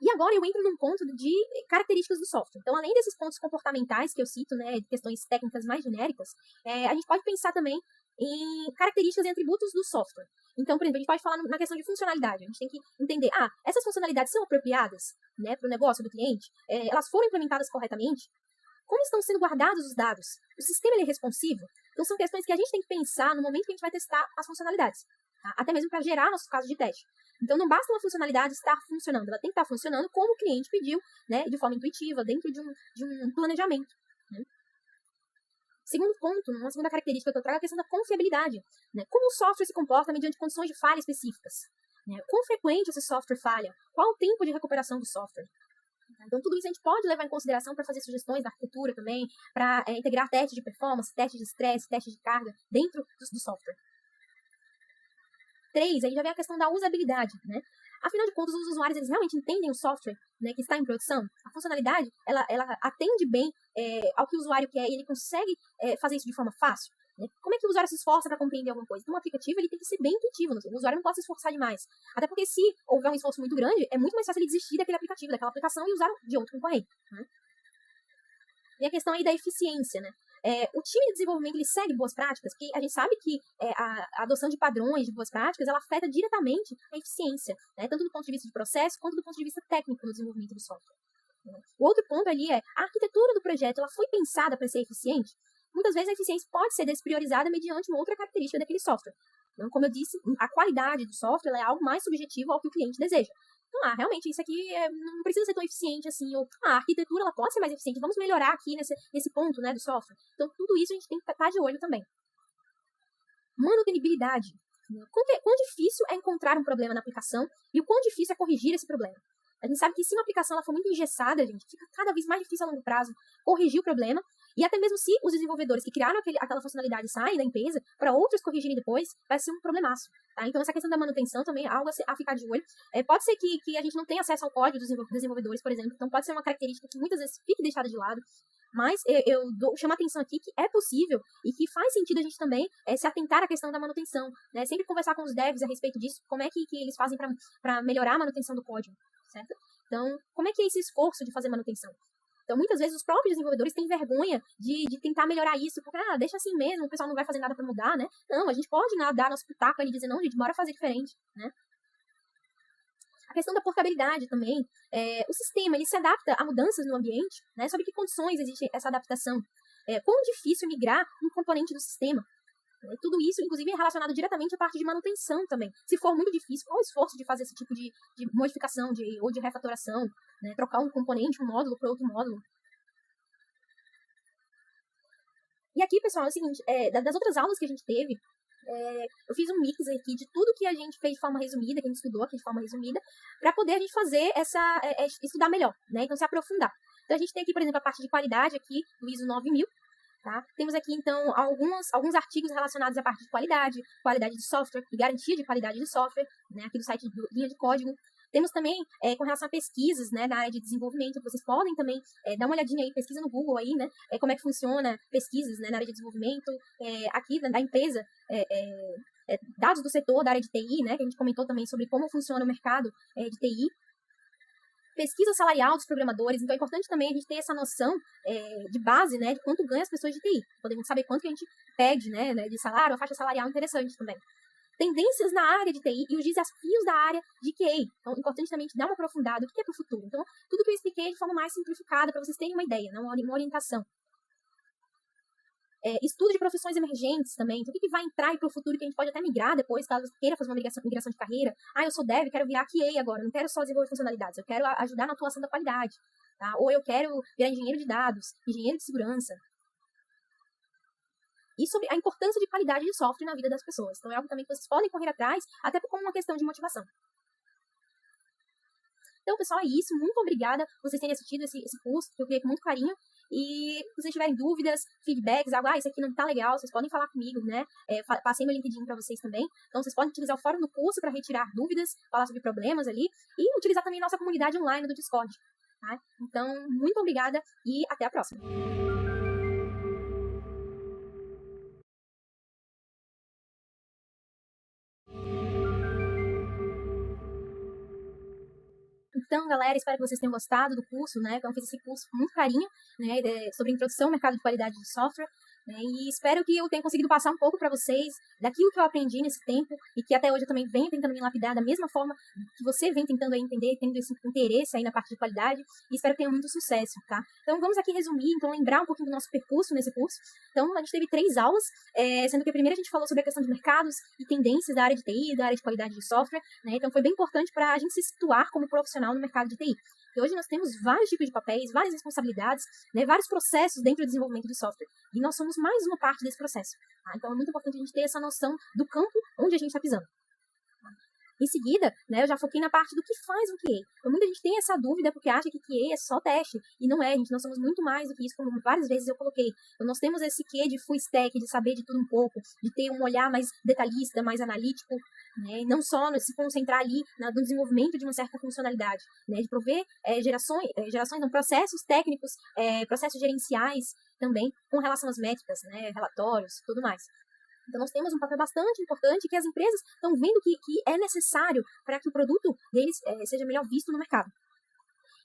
E agora eu entro num ponto de características do software. Então, além desses pontos comportamentais que eu cito, né, de questões técnicas mais genéricas, a gente pode pensar também em características e atributos do software. Então, por exemplo, a gente pode falar na questão de funcionalidade. A gente tem que entender, essas funcionalidades são apropriadas, né, para o negócio do cliente? Elas foram implementadas corretamente? Como estão sendo guardados os dados? O sistema ele é responsivo? Então, são questões que a gente tem que pensar no momento que a gente vai testar as funcionalidades. Tá? Até mesmo para gerar nossos casos de teste. Então, não basta uma funcionalidade estar funcionando, ela tem que estar funcionando como o cliente pediu, né, de forma intuitiva, dentro de um planejamento. Né? Segundo ponto, uma segunda característica que eu trago é a questão da confiabilidade. Né? Como o software se comporta mediante condições de falha específicas? Né? Quão frequente esse software falha? Qual o tempo de recuperação do software? Então, tudo isso a gente pode levar em consideração para fazer sugestões da arquitetura também, para integrar testes de performance, testes de estresse, testes de carga dentro do software. 3, aí já vem a questão da usabilidade, né? Afinal de contas, os usuários, eles realmente entendem o software, né, que está em produção? A funcionalidade, ela atende bem ao que o usuário quer e ele consegue fazer isso de forma fácil? Né? Como é que o usuário se esforça para compreender alguma coisa? Então, um aplicativo ele tem que ser bem intuitivo. O usuário não pode se esforçar demais. Até porque se houver um esforço muito grande, é muito mais fácil ele desistir daquele aplicativo, daquela aplicação e usar de outro concorrente. Né? E a questão aí da eficiência, né? O time de desenvolvimento ele segue boas práticas, porque a gente sabe que a adoção de padrões de boas práticas ela afeta diretamente a eficiência, né? Tanto do ponto de vista de processo quanto do ponto de vista técnico no desenvolvimento do software. Né? O outro ponto ali é a arquitetura do projeto ela foi pensada para ser eficiente. Muitas vezes a eficiência pode ser despriorizada mediante uma outra característica daquele software. Então, como eu disse, a qualidade do software ela é algo mais subjetivo ao que o cliente deseja. Então, realmente, isso aqui não precisa ser tão eficiente assim, ou a arquitetura ela pode ser mais eficiente, vamos melhorar aqui nesse ponto, né, do software. Então, tudo isso a gente tem que estar de olho também. Manutenibilidade. Quão difícil é encontrar um problema na aplicação e o quão difícil é corrigir esse problema. A gente sabe que se uma aplicação ela for muito engessada, gente, fica cada vez mais difícil a longo prazo corrigir o problema. E até mesmo se os desenvolvedores que criaram aquela funcionalidade saem da empresa, para outros corrigirem depois, vai ser um problemaço. Tá? Então, essa questão da manutenção também é algo a ficar de olho. Pode ser que a gente não tenha acesso ao código dos desenvolvedores, por exemplo. Então, pode ser uma característica que muitas vezes fique deixada de lado. Mas chamo a atenção aqui que é possível e que faz sentido a gente também se atentar à questão da manutenção, né? Sempre conversar com os devs a respeito disso, como é que eles fazem para melhorar a manutenção do código, certo? Então, como é que é esse esforço de fazer manutenção? Então, muitas vezes, os próprios desenvolvedores têm vergonha de tentar melhorar isso, porque, deixa assim mesmo, o pessoal não vai fazer nada para mudar, né? Não, a gente pode dar nosso pitaco ali e dizer, não, gente, bora fazer diferente, né? A questão da portabilidade também. O sistema, ele se adapta a mudanças no ambiente, né? Sob que condições existe essa adaptação? Quão difícil migrar um componente do sistema? Tudo isso, inclusive, é relacionado diretamente à parte de manutenção também. Se for muito difícil, qual o esforço de fazer esse tipo de modificação ou de refatoração, né? Trocar um componente, um módulo para outro módulo. E aqui, pessoal, é o seguinte, das outras aulas que a gente teve, eu fiz um mix aqui de tudo que a gente fez de forma resumida, que a gente estudou aqui de forma resumida, para poder a gente fazer estudar melhor, né? Então, se aprofundar. Então, a gente tem aqui, por exemplo, a parte de qualidade aqui do ISO 9000, tá? Temos aqui, então, alguns artigos relacionados à parte de qualidade de software e garantia de qualidade de software, né? Aqui do site do Linha de Código. Temos também, com relação a pesquisas, né, na área de desenvolvimento, vocês podem também dar uma olhadinha aí, pesquisa no Google aí, né, como é que funciona pesquisas, né, na área de desenvolvimento, aqui da empresa, dados do setor da área de TI, né, que a gente comentou também sobre como funciona o mercado de TI, pesquisa salarial dos programadores, então é importante também a gente ter essa noção de base, né, de quanto ganha as pessoas de TI, podemos saber quanto que a gente pede, né, de salário, a faixa salarial interessante também. Tendências na área de TI e os desafios da área de QA. Então, é importante também dar uma aprofundada. O que é para o futuro? Então, tudo que eu expliquei de forma mais simplificada, para vocês terem uma ideia, né? Uma orientação. Estudo de profissões emergentes também. Então, o que vai entrar para o futuro que a gente pode até migrar depois, caso queira fazer uma migração de carreira. Eu sou dev, quero virar QA agora. Não quero só desenvolver funcionalidades. Eu quero ajudar na atuação da qualidade. Tá? Ou eu quero virar engenheiro de dados, engenheiro de segurança. E sobre a importância de qualidade de software na vida das pessoas. Então, é algo também que vocês podem correr atrás, até como uma questão de motivação. Então, pessoal, é isso. Muito obrigada por vocês terem assistido esse curso, que eu criei com muito carinho. E se vocês tiverem dúvidas, feedbacks, isso aqui não tá legal, vocês podem falar comigo, né? Passei meu LinkedIn para vocês também. Então, vocês podem utilizar o fórum do curso para retirar dúvidas, falar sobre problemas ali. E utilizar também a nossa comunidade online do Discord. Tá? Então, muito obrigada e até a próxima. Então, galera, espero que vocês tenham gostado do curso, né? Então, eu fiz esse curso com muito carinho, né? Sobre introdução ao mercado de qualidade de software. Né? E espero que eu tenha conseguido passar um pouco para vocês daquilo que eu aprendi nesse tempo e que até hoje eu também venho tentando me lapidar da mesma forma que você vem tentando aí entender, tendo esse interesse aí na parte de qualidade, e espero que tenha muito sucesso, tá? Então, vamos aqui resumir, então, lembrar um pouquinho do nosso percurso nesse curso. Então, a gente teve 3 aulas, sendo que a primeira a gente falou sobre a questão de mercados e tendências da área de TI, da área de qualidade de software, né? Então, foi bem importante para a gente se situar como profissional no mercado de TI. E hoje nós temos vários tipos de papéis, várias responsabilidades, né, vários processos dentro do desenvolvimento de software. E nós somos mais uma parte desse processo. Tá? Então é muito importante a gente ter essa noção do campo onde a gente está pisando. Em seguida, né, eu já foquei na parte do que faz um QA. Então, muita gente tem essa dúvida porque acha que QA é só teste. E não é, gente. Nós somos muito mais do que isso, como várias vezes eu coloquei. Então, nós temos esse QA de full stack, de saber de tudo um pouco, de ter um olhar mais detalhista, mais analítico, né, e não só se concentrar ali no desenvolvimento de uma certa funcionalidade, né, de prover gerações, não, processos técnicos, processos gerenciais também, com relação às métricas, né, relatórios, tudo mais. Então, nós temos um papel bastante importante que as empresas estão vendo que é necessário para que o produto deles seja melhor visto no mercado.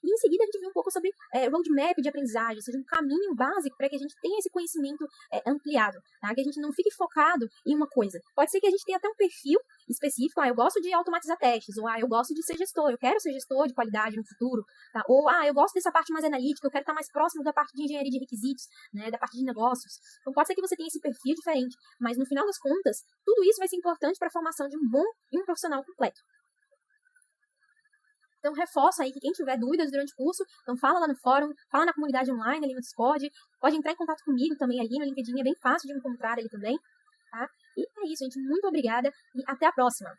E em seguida a gente viu um pouco sobre roadmap de aprendizagem, ou seja, um caminho básico para que a gente tenha esse conhecimento ampliado, tá? Que a gente não fique focado em uma coisa. Pode ser que a gente tenha até um perfil específico, eu gosto de automatizar testes, ou eu gosto de ser gestor, eu quero ser gestor de qualidade no futuro, tá? Ou eu gosto dessa parte mais analítica, eu quero estar mais próximo da parte de engenharia de requisitos, né, da parte de negócios. Então pode ser que você tenha esse perfil diferente, mas no final das contas, tudo isso vai ser importante para a formação de um bom e um profissional completo. Então, reforço aí que quem tiver dúvidas durante o curso, então fala lá no fórum, fala na comunidade online, ali no Discord, pode entrar em contato comigo também ali no LinkedIn, é bem fácil de me encontrar ali também, tá? E é isso, gente, muito obrigada e até a próxima!